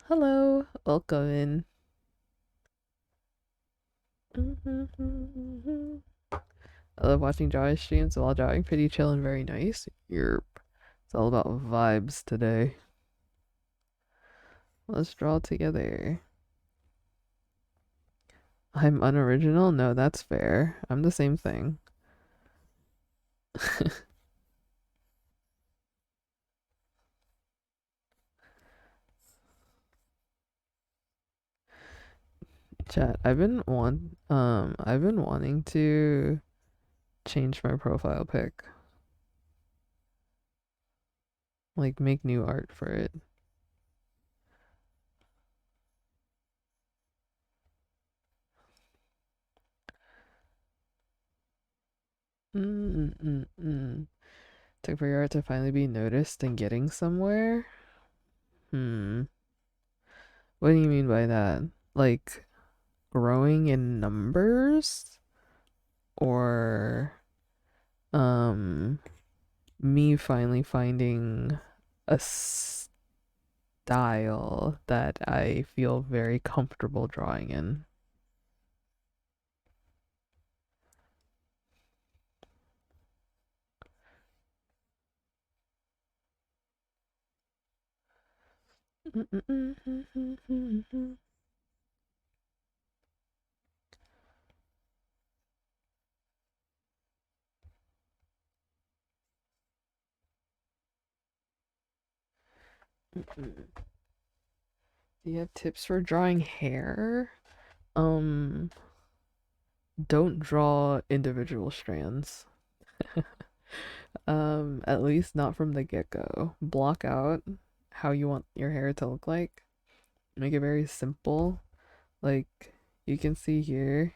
Hello, welcome in. I love watching drawing streams while drawing. Pretty chill and very nice. Yerp. It's all about vibes today. Let's draw together. I'm unoriginal? No, that's fair. I'm the same thing. Chat, I've been wanting to change my profile pic. Like make new art for it. Took for your art to finally be noticed and getting somewhere? Hmm. What do you mean by that? Like growing in numbers? Or um me finally finding a style that I feel very comfortable drawing in. Do you have tips for drawing hair? Um, don't draw individual strands. At least not from the get-go. Block out how you want your hair to look like. Make it very simple. Like you can see here,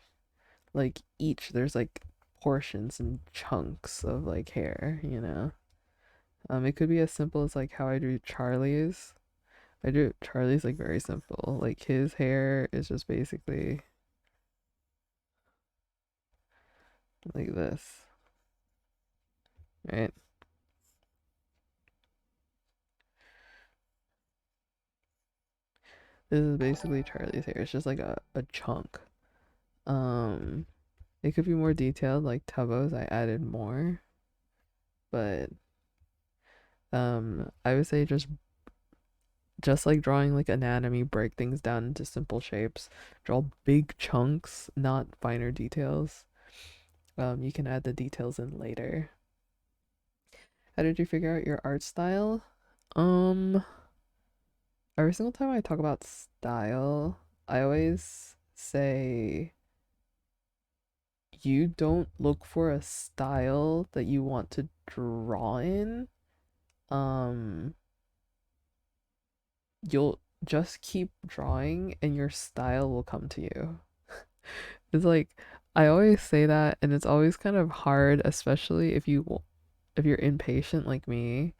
like each there's like portions and chunks of like hair, you know. It could be as simple as like how I do Charlie's. I do Charlie's like very simple. Like his hair is just basically like this, right? This is basically Charlie's hair. It's just like a chunk. Um, it could be more detailed, like Tubbo's. I added more, but I would say just like drawing like anatomy, break things down into simple shapes. Draw big chunks, not finer details. You can add the details in later. How did you figure out your art style? Um, every single time I talk about style, I always say you don't look for a style that you want to draw in. Um, you'll just keep drawing and your style will come to you. It's like I always say that and it's always kind of hard, especially if you're impatient like me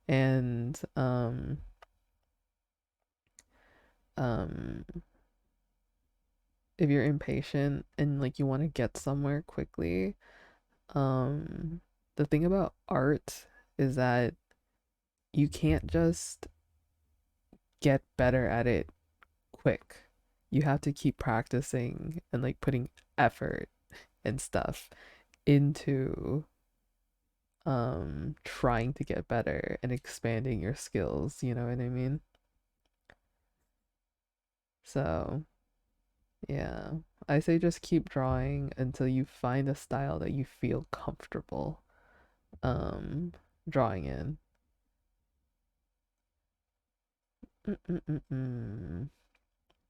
and um if you're impatient and like you want to get somewhere quickly, um the thing about art is that you can't just get better at it quick. You have to keep practicing and like putting effort and stuff into trying to get better and expanding your skills, you know what I mean? So, yeah. I say just keep drawing until you find a style that you feel comfortable um drawing in. Mm-mm-mm-mm.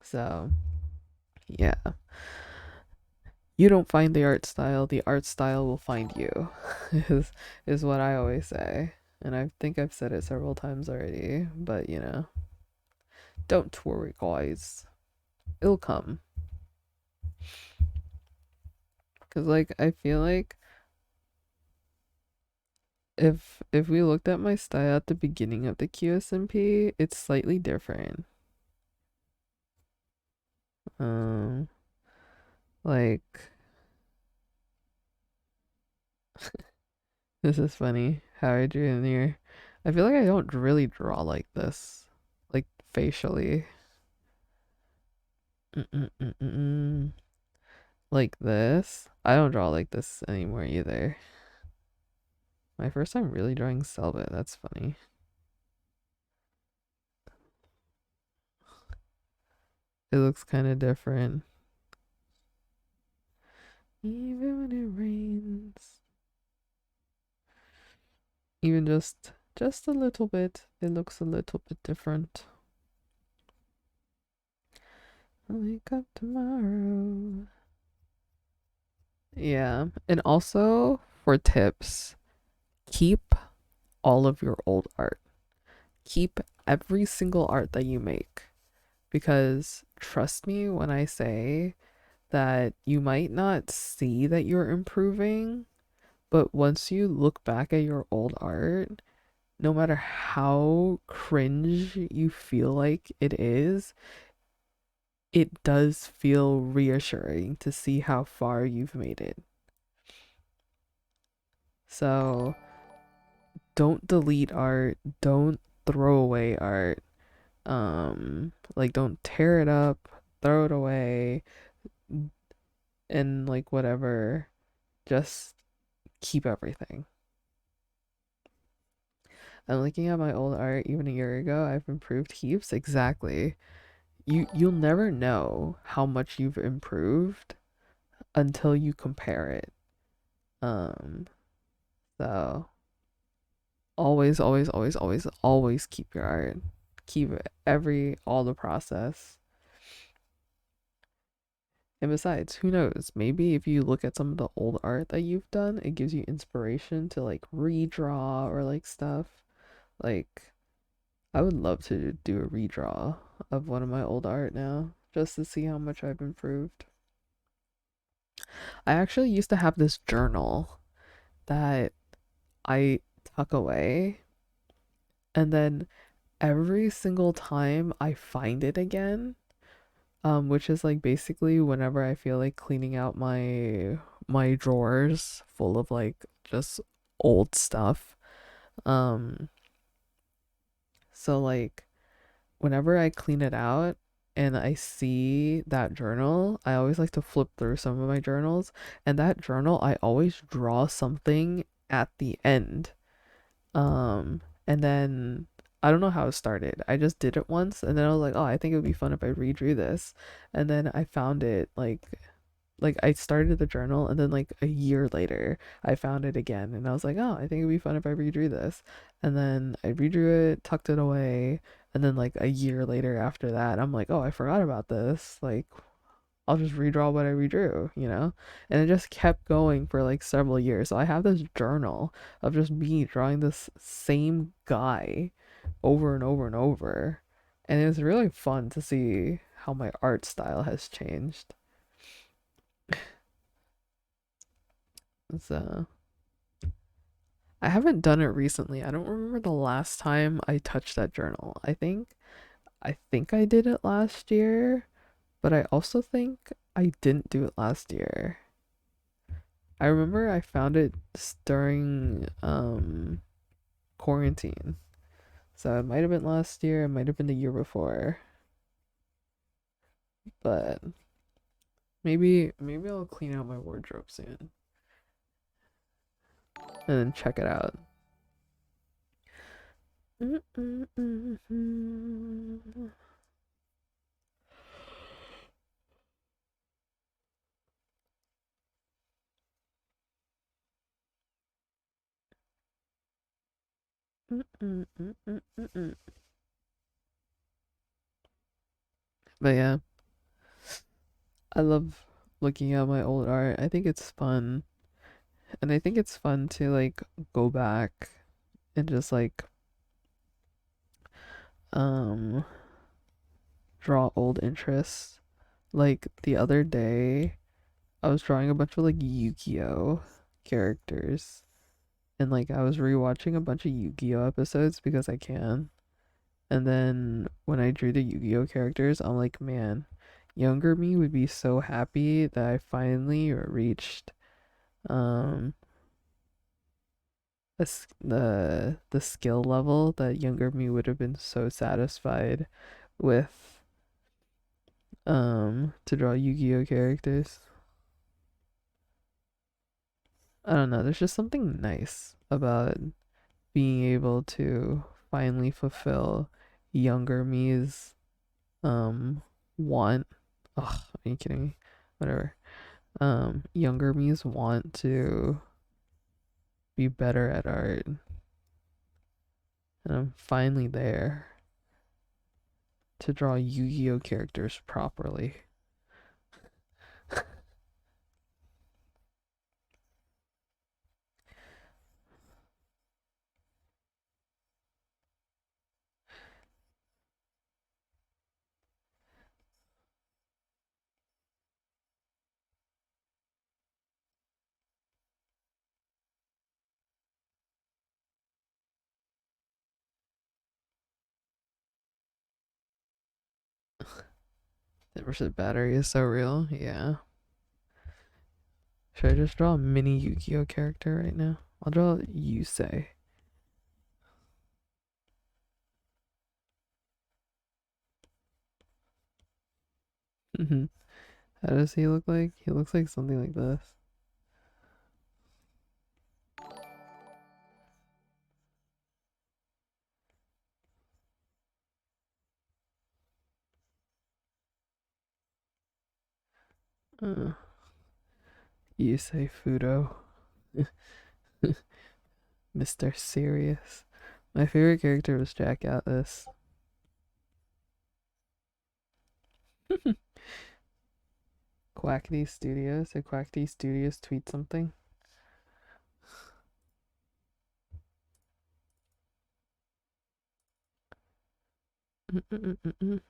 So, yeah. You don't find the art style will find you, is is what I always say. And I think I've said it several times already, but you know, don't worry, guys. It'll come. Cause like I feel like if we looked at my style at the beginning of the QSMP, it's slightly different. Um, like this is funny how I drew in here. I feel like I don't really draw like this, like facially. Mm-mm-mm-mm. Like this. I don't draw like this anymore either. My first time really drawing Selbit. That's funny. It looks kind of different. Even when it rains. Even just a little bit. It looks a little bit different. I'll wake up tomorrow. Yeah. And also for tips, keep all of your old art. Keep every single art that you make. Because trust me when I say that you might not see that you're improving, but once you look back at your old art, no matter how cringe you feel like it is, it does feel reassuring to see how far you've made it. So don't delete art, don't throw away art. Like don't tear it up, throw it away, and like whatever. Just keep everything. I'm looking at my old art even a year ago. I've improved heaps. Exactly. You'll never know how much you've improved until you compare it. Um, so always, always, always, always, always keep your art. Keep it all the process. And besides, who knows? Maybe if you look at some of the old art that you've done, it gives you inspiration to like redraw or like stuff. Like, I would love to do a redraw of one of my old art now, just to see how much I've improved. I actually used to have this journal that I tuck away, and then every single time I find it again, which is like basically whenever I feel like cleaning out my drawers full of like just old stuff. Um, so like whenever I clean it out and I see that journal, I always like to flip through some of my journals, and that journal I always draw something at the end. And then I don't know how it started. I just did it once and then I was like, "Oh, I think it would be fun if I redrew this." And then I found it like I started the journal and then like a year later I found it again and I was like, oh, I think it'd be fun if I redrew this. And then I redrew it, tucked it away, and then like a year later after that, I'm like, oh, I forgot about this. Like I'll just redraw what I redrew, you know? And it just kept going for like several years. So I have this journal of just me drawing this same guy over and over and over. And it was really fun to see how my art style has changed. So I haven't done it recently. I don't remember the last time I touched that journal. I think I did it last year, but I also think I didn't do it last year. I remember I found it during quarantine. So it might have been last year, it might have been the year before. But maybe I'll clean out my wardrobe soon and then check it out. But yeah, I love looking at my old art. I think it's fun. And I think it's fun to like go back and just like um draw old interests. Like the other day, I was drawing a bunch of like Yu-Gi-Oh characters. And like I was rewatching a bunch of Yu-Gi-Oh episodes because I can. And then when I drew the Yu-Gi-Oh characters, I'm like, man, younger me would be so happy that I finally reached um the skill level that younger me would have been so satisfied with to draw Yu-Gi-Oh characters. I don't know, there's just something nice about being able to finally fulfill younger me's um want. Ugh, are you kidding me? Whatever. Younger me's want to be better at art, and I'm finally there to draw Yu-Gi-Oh characters properly. The battery is so real. Yeah. Should I just draw a mini Yu-Gi-Oh character right now? I'll draw Yusei. Hmm. How does he look like? He looks like something like this. Uh, you say Fudo. Mr. Serious. My favorite character was Jack Atlas. Quackity Studios. Did Quackity Studios tweet something? Mm-mm-mm-mm.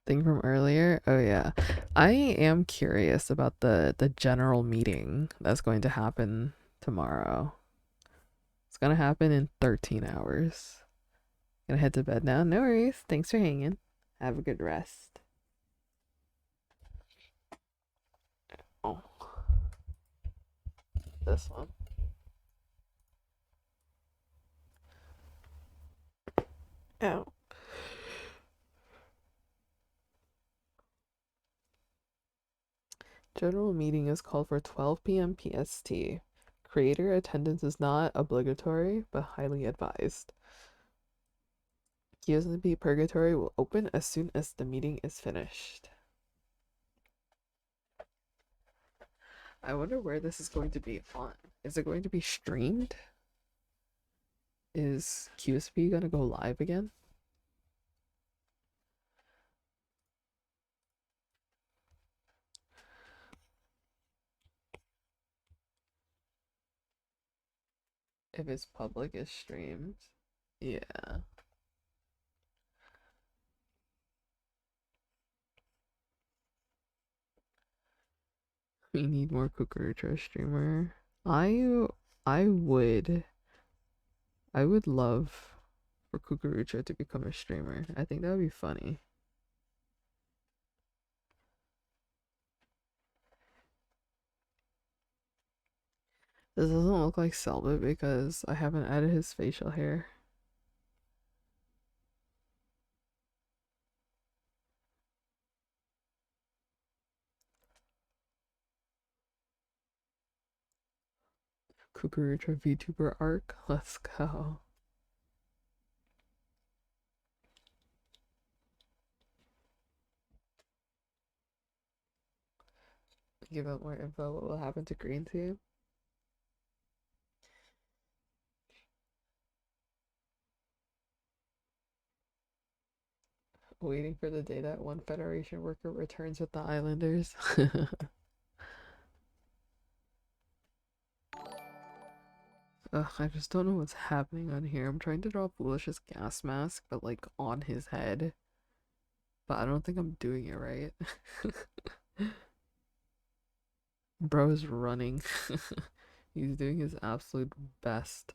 Thing from earlier. Oh yeah, I am curious about the general meeting that's going to happen tomorrow. It's gonna happen in 13 hours. Gonna head to bed now. No worries. Thanks for hanging. Have a good rest. Oh, this one. Oh. General meeting is called for 12 p.m. PST. Creator attendance is not obligatory, but highly advised. QSMP Purgatory will open as soon as the meeting is finished. I wonder where this is going to be on. Is it going to be streamed? Is QSP gonna go live again? If it's public, it's streamed. Yeah. We need more Kukurucho streamer. I would I would love for Kukurucho to become a streamer. I think that would be funny. This doesn't look like Selbit because I haven't added his facial hair. Kukurucho VTuber arc. Let's go. Give out more info. What will happen to Green Team? Waiting for the day that one Federation worker returns with the Islanders. Ugh, I just don't know what's happening on here. I'm trying to draw Foolish's gas mask, but like on his head. But I don't think I'm doing it right. Bro's running. He's doing his absolute best.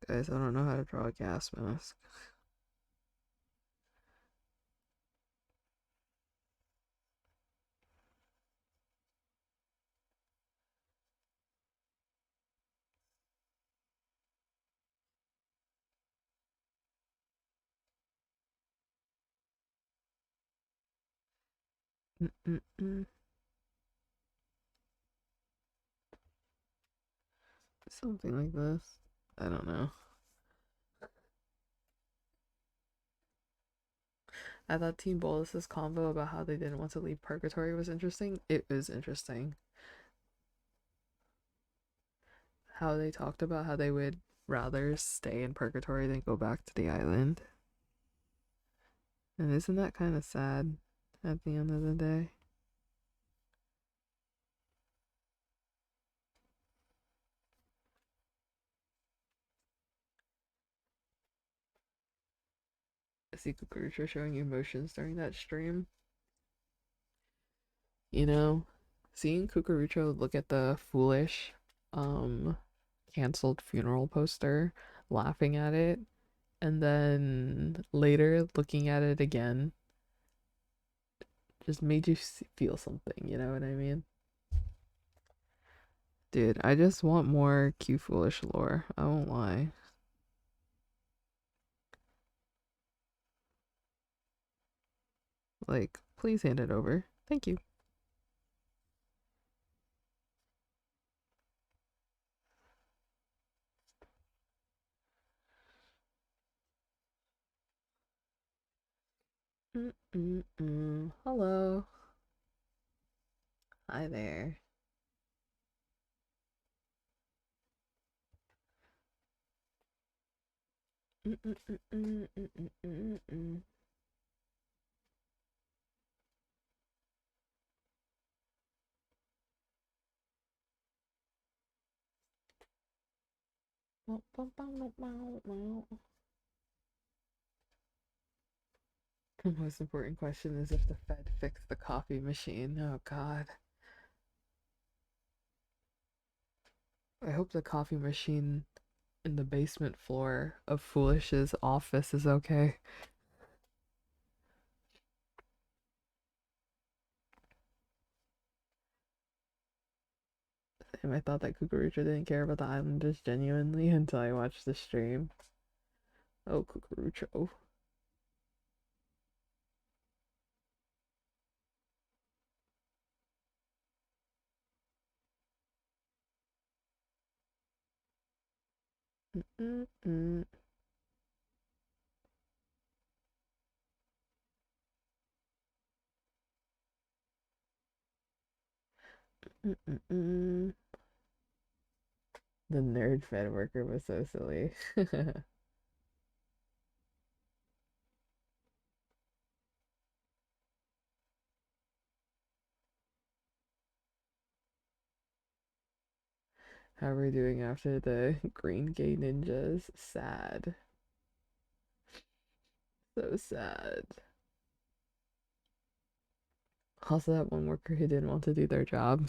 Guys, I don't know how to draw a gas mask. Something like this. I don't know. I thought Team Bolus's convo about how they didn't want to leave Purgatory was interesting. It was interesting. How they talked about how they would rather stay in Purgatory than go back to the island. And isn't that kind of sad at the end of the day? see Kukurucho showing emotions during that stream. You know, seeing Kukurucho look at the foolish, um, canceled funeral poster, laughing at it, and then later looking at it again, just made you feel something, you know what I mean? Dude, I just want more Q Foolish lore. I won't lie. Like, please hand it over. Thank you. Hello. Hi there. The most important question is if the Fed fixed the coffee machine. Oh God. I hope the coffee machine in the basement floor of Foolish's office is okay. And I thought that Kukurucha didn't care about the Islanders genuinely until I watched the stream. Oh, Kukurucho. Mm-mm-mm. Mm-mm-mm. The nerd Fed worker was so silly. How are we doing after the Green Gay Ninjas? Sad. So sad. Also, that one worker who didn't want to do their job.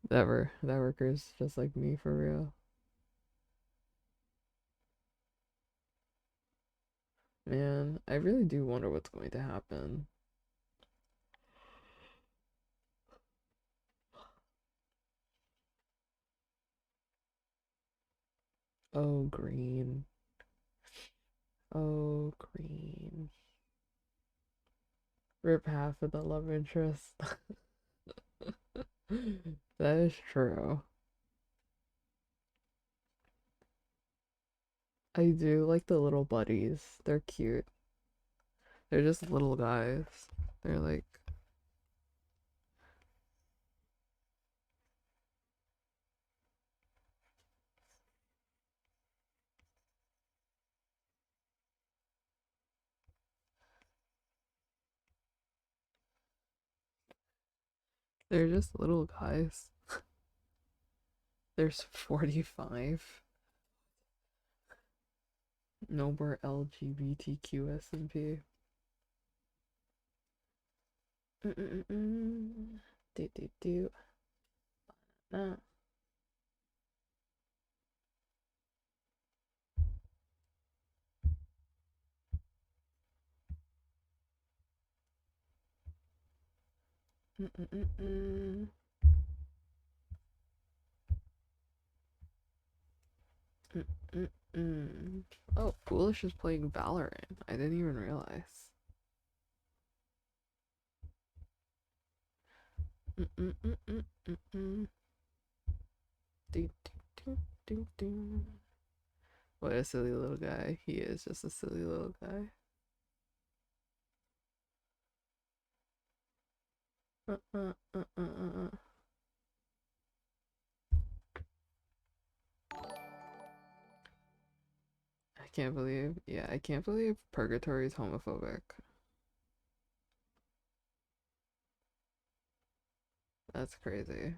That worker's just like me for real. Man, I really do wonder what's going to happen. Oh, green. Oh, green. Rip half of the love interest. That is true. I do like the little buddies. They're cute. They're just little guys. They're like, they're just little guys. There's 45. No more LGBTQ SMP. Do do do. Nah. Oh, Foolish is playing Valorant. I didn't even realize. Do, do, do, do. What a silly little guy. He is just a silly little guy. Uh, uh, uh, uh, uh. I can't believe, yeah, I can't believe Purgatory is homophobic. That's crazy.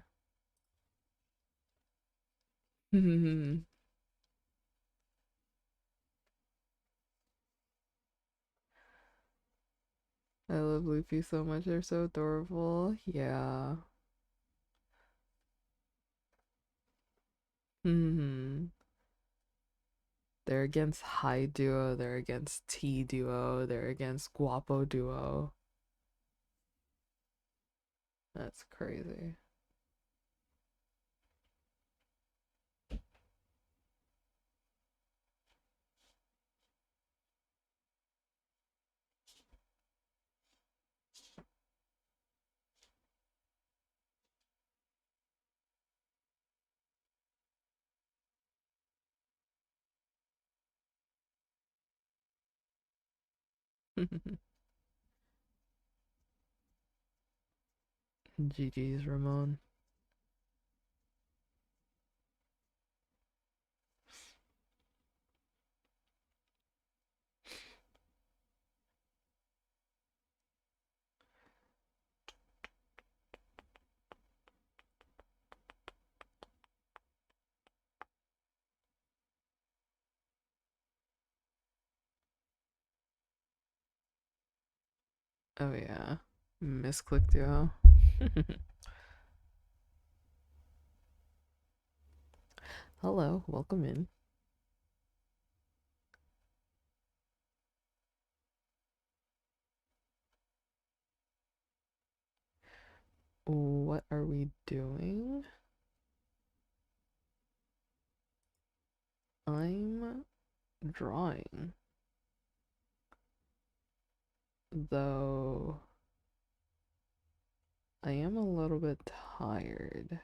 I love Luffy so much. They're so adorable. Yeah. Hmm. They're against High Duo. They're against T Duo. They're against Guapo Duo. That's crazy. GG's, Ramon. Oh, yeah. Misclick Duo. Hello, welcome in. What are we doing? I'm drawing. Though I am a little bit tired.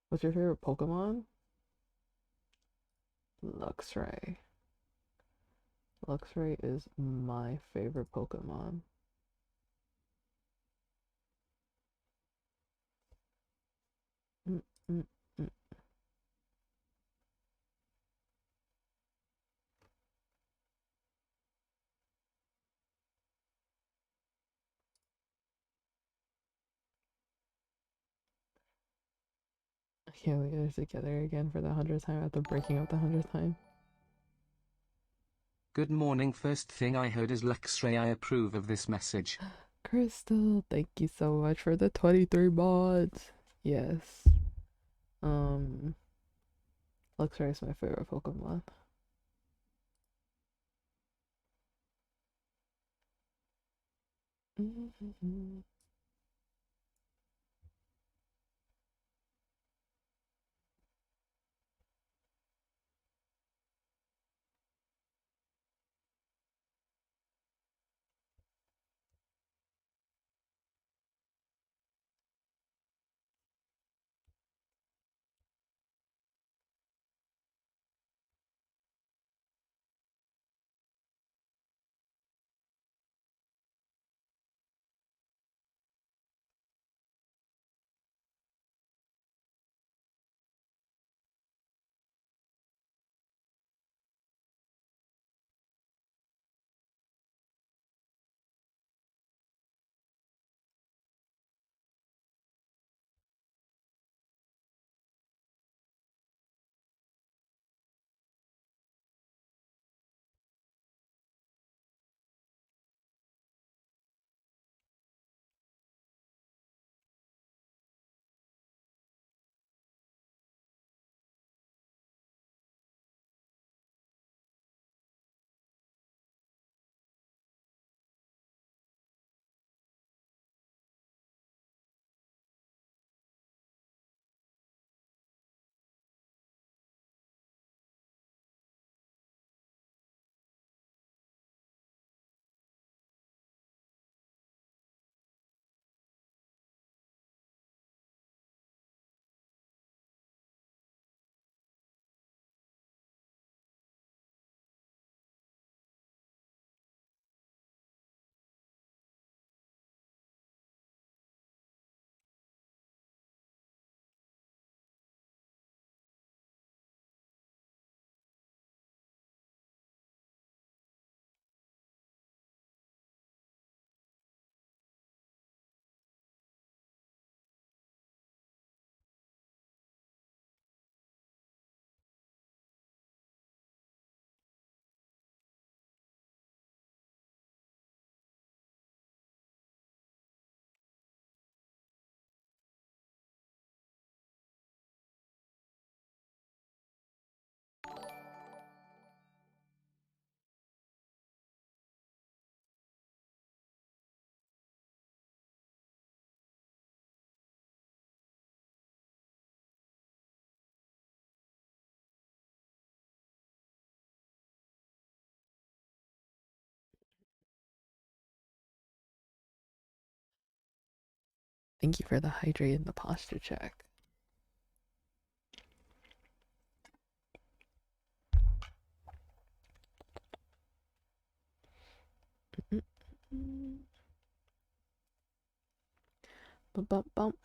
What's your favorite Pokemon? Luxray. Luxray is my favorite Pokemon. Mm, mm, mm. I can't wait to get together again for the 100th time after breaking up the 100th time. Good morning. First thing I heard is Luxray. I approve of this message. Crystal, thank you so much for the 23 mods. Yes. Um, Luxray is my favorite Pokemon. Thank you for the hydrate and the posture check. Bump, bump, bump.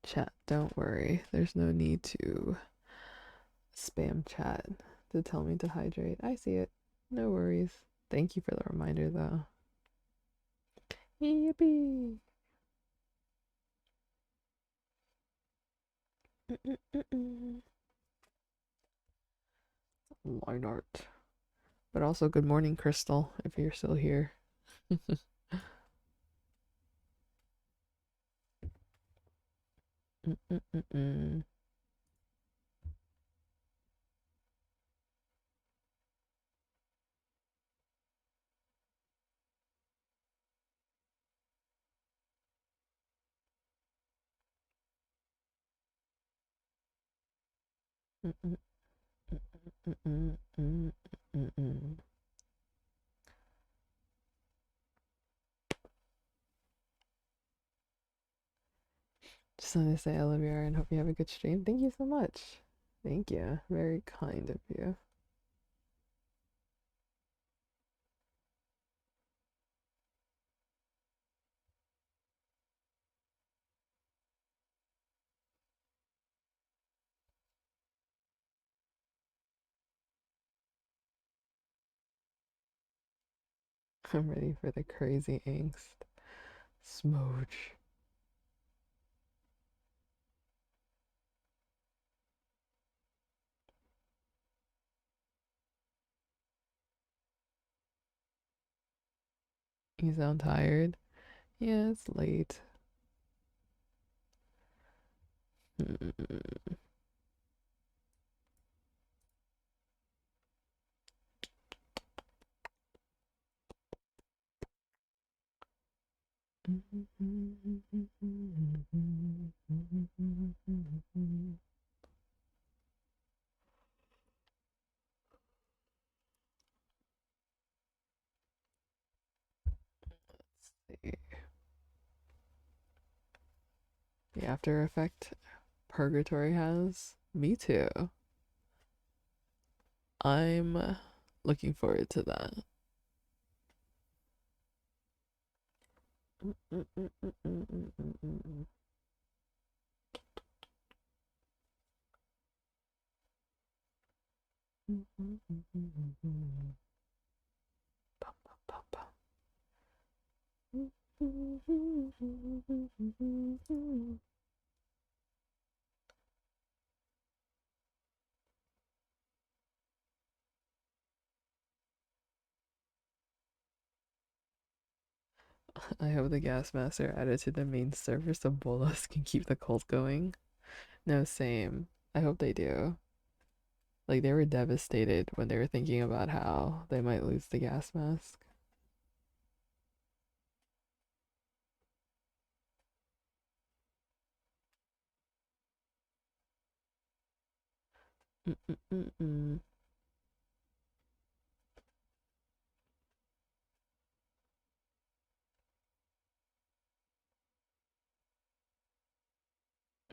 Chat, don't worry. There's no need to spam chat to tell me to hydrate. I see it. No worries. Thank you for the reminder, though. Yippee! Line art. But also, good morning, Crystal, if you're still here. Just wanted to say I love you and hope you have a good stream. Thank you so much. Thank you. Very kind of you. I'm ready for the crazy angst. Smooch. You sound tired? Yeah, it's late. Let's see. The after effect Purgatory has? Me too. I'm looking forward to that. I hope the gas masks are added to the main server so Bolas can keep the cult going. No, same. I hope they do. Like, they were devastated when they were thinking about how they might lose the gas mask. Mm-mm-mm-mm.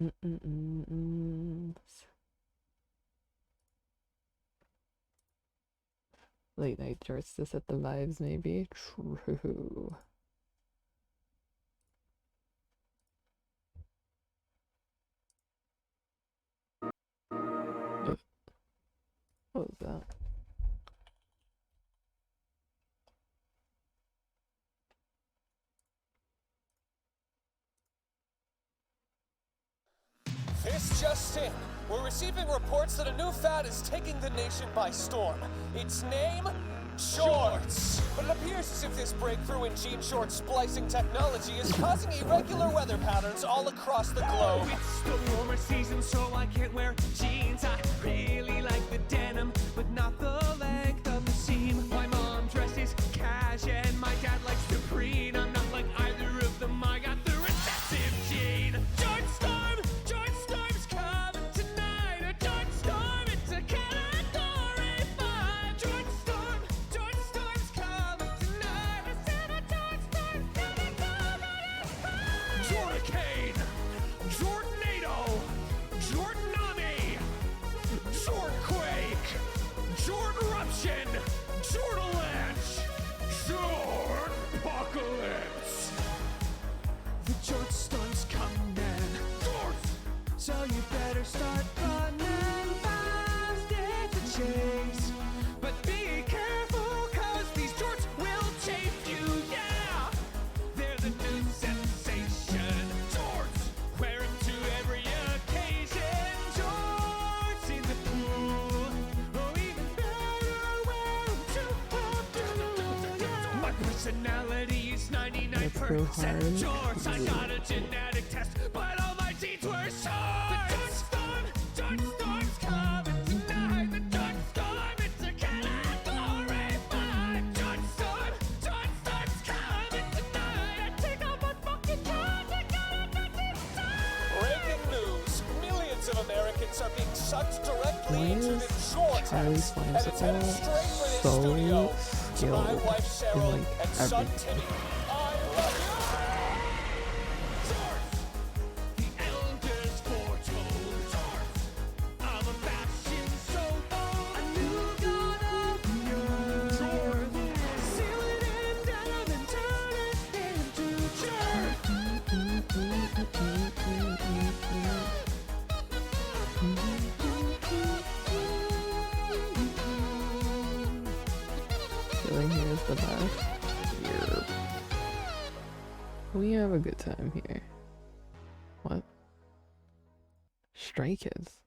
Mm-mm-mm-mm. Late night charts to set the vibes, maybe. True. What was that? This just in. We're receiving reports that a new fad is taking the nation by storm. Its name? Shorts. But it appears as if this breakthrough in gene short splicing technology is causing irregular weather patterns all across the globe. It's the warmer season, so I can't wear jeans. I really like the denim, but not the length of the seam. My mom dresses cash and my dad likes Supreme. I'm not like either of them, I got the recessive gene. George Storm's coming tonight. A George Storm, it's a category 5. George Storm's coming tonight. I said So you better start running fast, it's a chase. But be careful, cause these jorts will chafe you, yeah! They're the new sensation. Jorts! Wear 'em to every occasion. Jorts in the pool. Oh, even better, wear 'em to a pool, yeah! My personality's 99% jorts. I got a genetic test, but all my genes were short. The jort storm's coming tonight. The jort storm, it's a category 5. Jort storm's coming tonight. I take all my fucking jorts, I got a Breaking news. Millions of Americans are being sucked directly Why into is the Jorts Charlie house, and it's headed Slimesicle straight for this so studio. To my skilled wife Cheryl in, like, and son everything? Timmy, I love you. Jorts! The elders foretold jorts. I'm a fashion solo, a new god of the earth. Seal it in denim and turn it into jort. Feeling here is the best. Yep. We have a good time here. What? Stray Kids.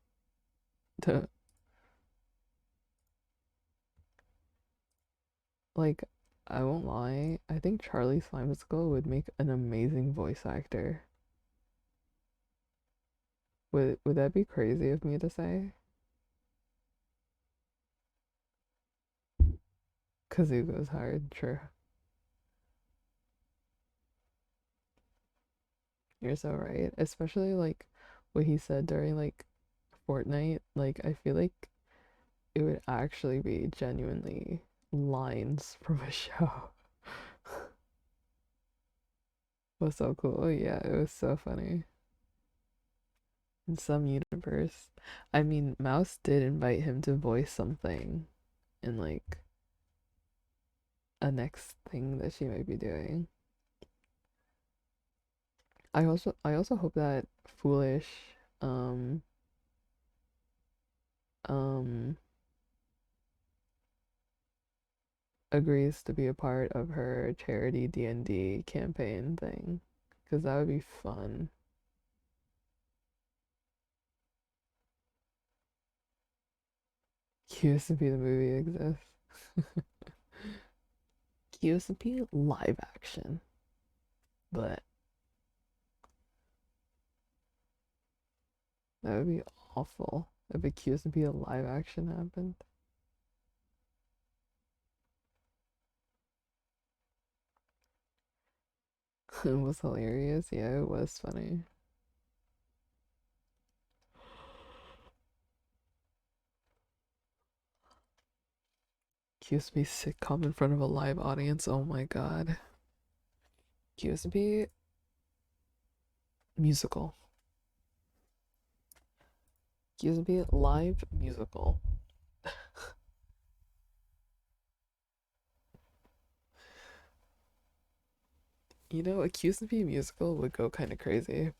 Duh. Like, I won't lie, I think Charlie Slimesicle would make an amazing voice actor. Would that be crazy of me to say? Kazuko's hard, true. You're so right. Especially like what he said during like Fortnite. Like I feel like it would actually be genuinely lines from a show. Was so cool. Yeah, it was so funny. In some universe. I mean, Mouse did invite him to voice something in like a next thing that she might be doing. I also hope that Foolish um um agrees to be a part of her charity D&D campaign thing, because that would be fun. QSMP the movie exists. QSMP live action. But that would be awful if a QSMP live action happened. It was hilarious. Yeah, it was funny. QSMP sitcom in front of a live audience. Oh my god. QSMP musical. QSMP live musical. You know, a QSMP musical would go kind of crazy.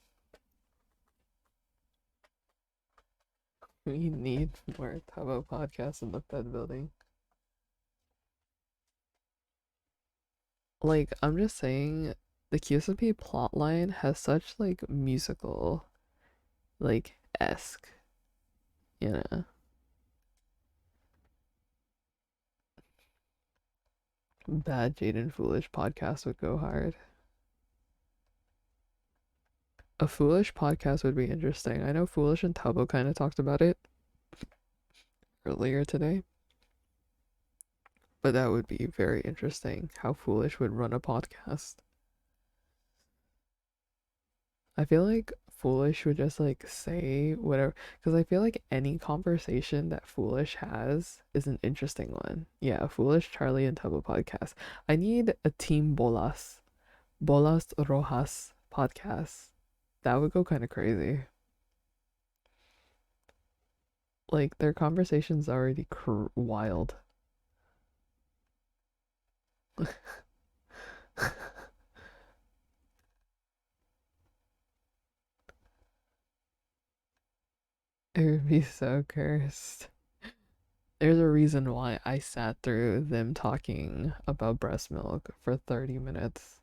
We need more Tabo podcasts in the Fed building. Like, I'm just saying, the QSMP plotline has such, like, musical, like, esque, you know? Bad Jaden Foolish podcast would go hard. A Foolish podcast would be interesting. I know Foolish and Tabo kind of talked about it earlier today. But that would be very interesting how Foolish would run a podcast. I feel like Foolish would just like say whatever, because I feel like any conversation that Foolish has is an interesting one. Yeah, Foolish, Charlie, and Tabo podcast. I need a Team Bolas Rojas podcast. That would go kind of crazy. Like their conversation's already wild. It would be so cursed. There's a reason why I sat through them talking about breast milk for 30 minutes.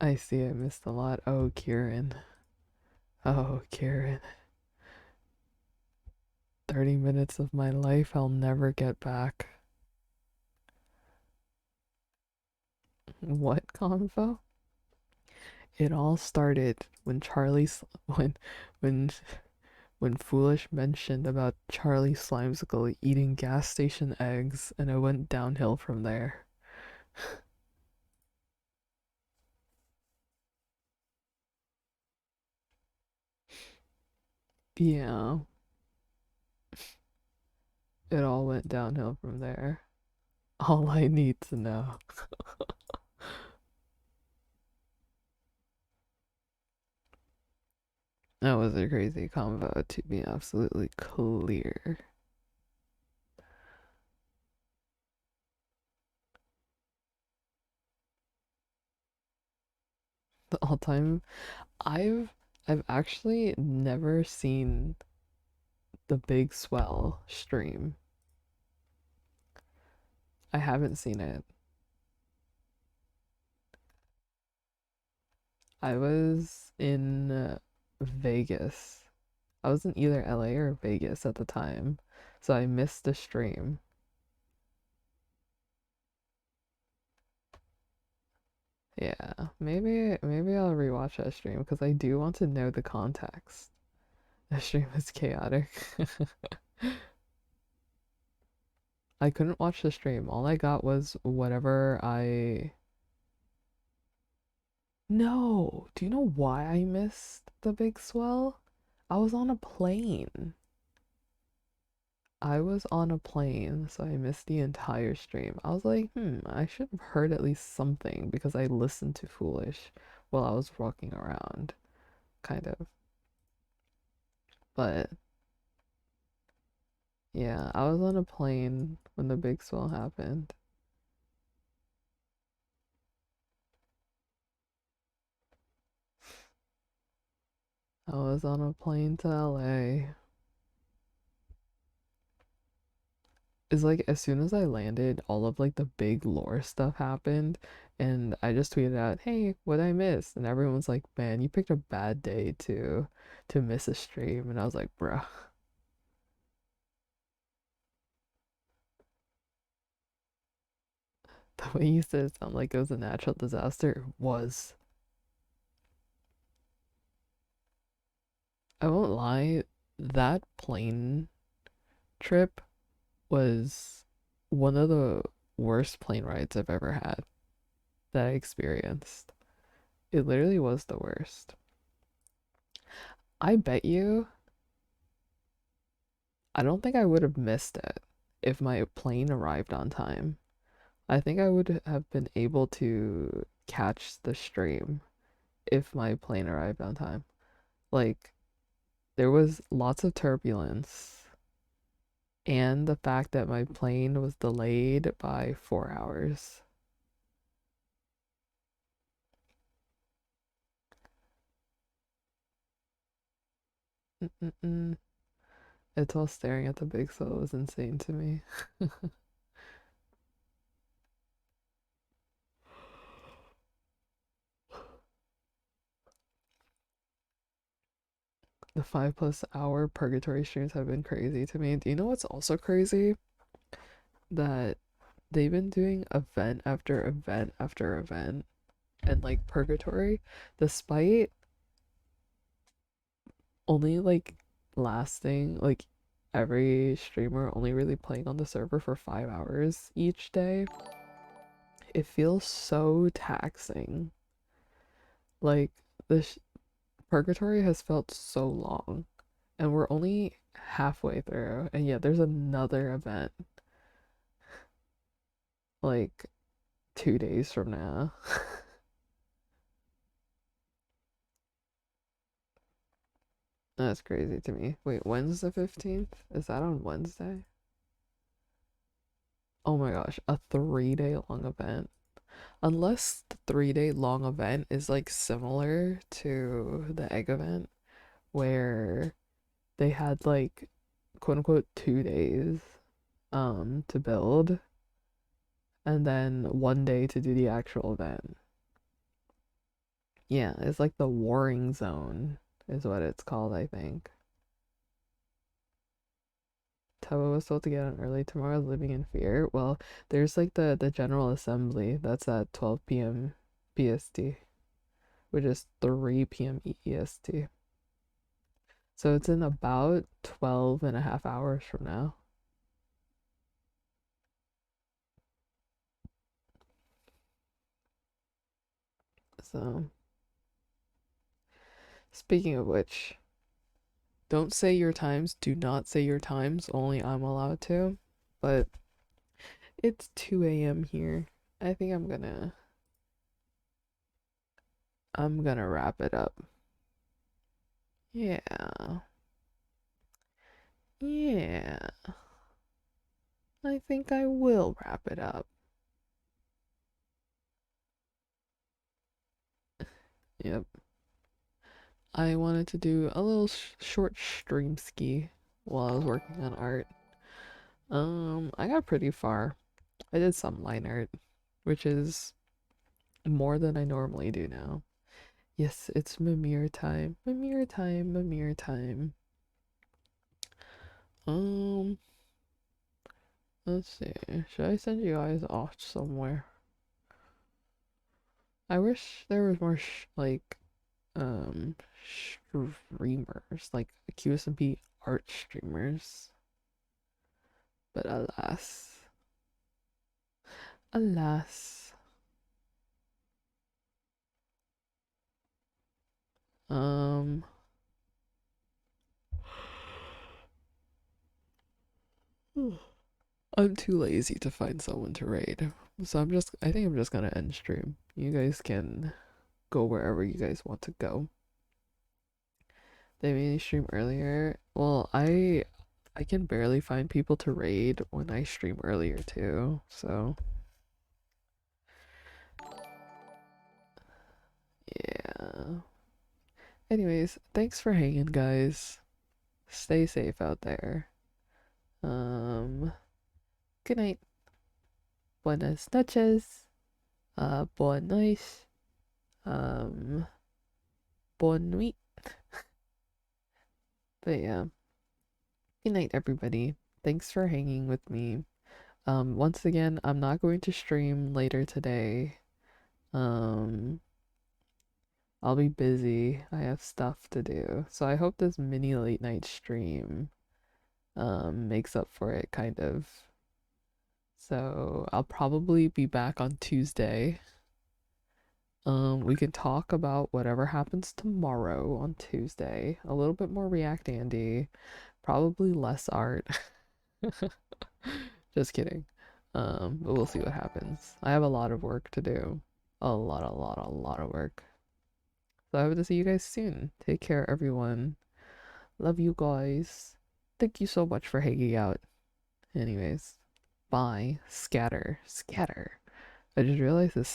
I see I missed a lot. Oh, Kieran. Oh, Kieran. 30 minutes of my life I'll never get back. What convo? It all started when when when Foolish mentioned about Charlie Slimesicle eating gas station eggs, and it went downhill from there. Yeah, it all went downhill from there. All I need to know. That was a crazy combo, to be absolutely clear. The all-time I've I've actually never seen the Big Swell stream. I haven't seen it. I was in Vegas. I was in either LA or Vegas at the time, so I missed the stream. Yeah, maybe I'll rewatch that stream because I do want to know the context. That stream was chaotic. I couldn't watch the stream. All I got was whatever I. No, do you know why I missed the big swell? I was on a plane. I was on a plane, so I missed the entire stream. I was like, I should have heard at least something because I listened to Foolish while I was walking around, kind of. But yeah, I was on a plane when the big swell happened. I was on a plane to LA. It's like as soon as I landed, all of like the big lore stuff happened, and I just tweeted out, "Hey, what I missed?" And everyone's like, "Man, you picked a bad day to miss a stream." And I was like, "Bruh." The way you said it sounded like it was a natural disaster. It was. I won't lie, that plane trip was one of the worst plane rides I've ever had that I experienced. It literally was the worst. I bet you, I don't think I would have missed it if my plane arrived on time. I think I would have been able to catch the stream if my plane arrived on time. Like, there was lots of turbulence, and the fact that my plane was delayed by 4 hours. Mm-mm-mm. It's all staring at the big soul was insane to me. The 5+ hour purgatory streams have been crazy to me. Do you know what's also crazy? That they've been doing event after event after event and like purgatory, despite only like lasting like every streamer only really playing on the server for 5 hours each day. It feels so taxing. Like this purgatory has felt so long, and we're only halfway through, and yet there's another event like 2 days from now. That's crazy to me. Wait, when's the 15th? Is that on Wednesday? Oh my gosh, a 3-day long event. Unless the 3-day long event is like similar to the egg event, where they had like quote unquote 2 days to build and then 1 day to do the actual event. Yeah, it's like the warring zone is what it's called, I think. Tubbo was told to get on early tomorrow, living in fear. Well, there's like the General Assembly that's at 12 p.m. PST, which is 3 p.m. EST. So it's in about 12 and a half hours from now. So, speaking of which, don't say your times. Do not say your times. Only I'm allowed to. But it's 2 a.m. here. I think I'm gonna wrap it up. Yeah. Yeah. I think I will wrap it up. Yep. I wanted to do a little short stream ski while I was working on art. I got pretty far. I did some line art, which is more than I normally do now. Yes, it's Mimir time. Mimir time, Mimir time. Um, let's see. Should I send you guys off somewhere? I wish there was more like um streamers, like QSMP art streamers. But alas. Alas. Um I'm too lazy to find someone to raid. So I think I'm just gonna end stream. You guys can go wherever you guys want to go. They made me stream earlier. Well, I can barely find people to raid when I stream earlier too. So yeah. Anyways, thanks for hanging, guys. Stay safe out there. Um, good night. Buenas noches. Buenas noches. Um, bonne nuit. But yeah. Good night, everybody. Thanks for hanging with me. Once again, I'm not going to stream later today. Um, I'll be busy. I have stuff to do. So I hope this mini late night stream makes up for it kind of. So I'll probably be back on Tuesday. We can talk about whatever happens tomorrow on Tuesday. A little bit more React Andy, probably less art. Just kidding. But we'll see what happens. I have a lot of work to do. A lot of work. So I hope to see you guys soon. Take care, everyone. Love you guys. Thank you so much for hanging out. Anyways, bye. Scatter. Scatter. I just realized this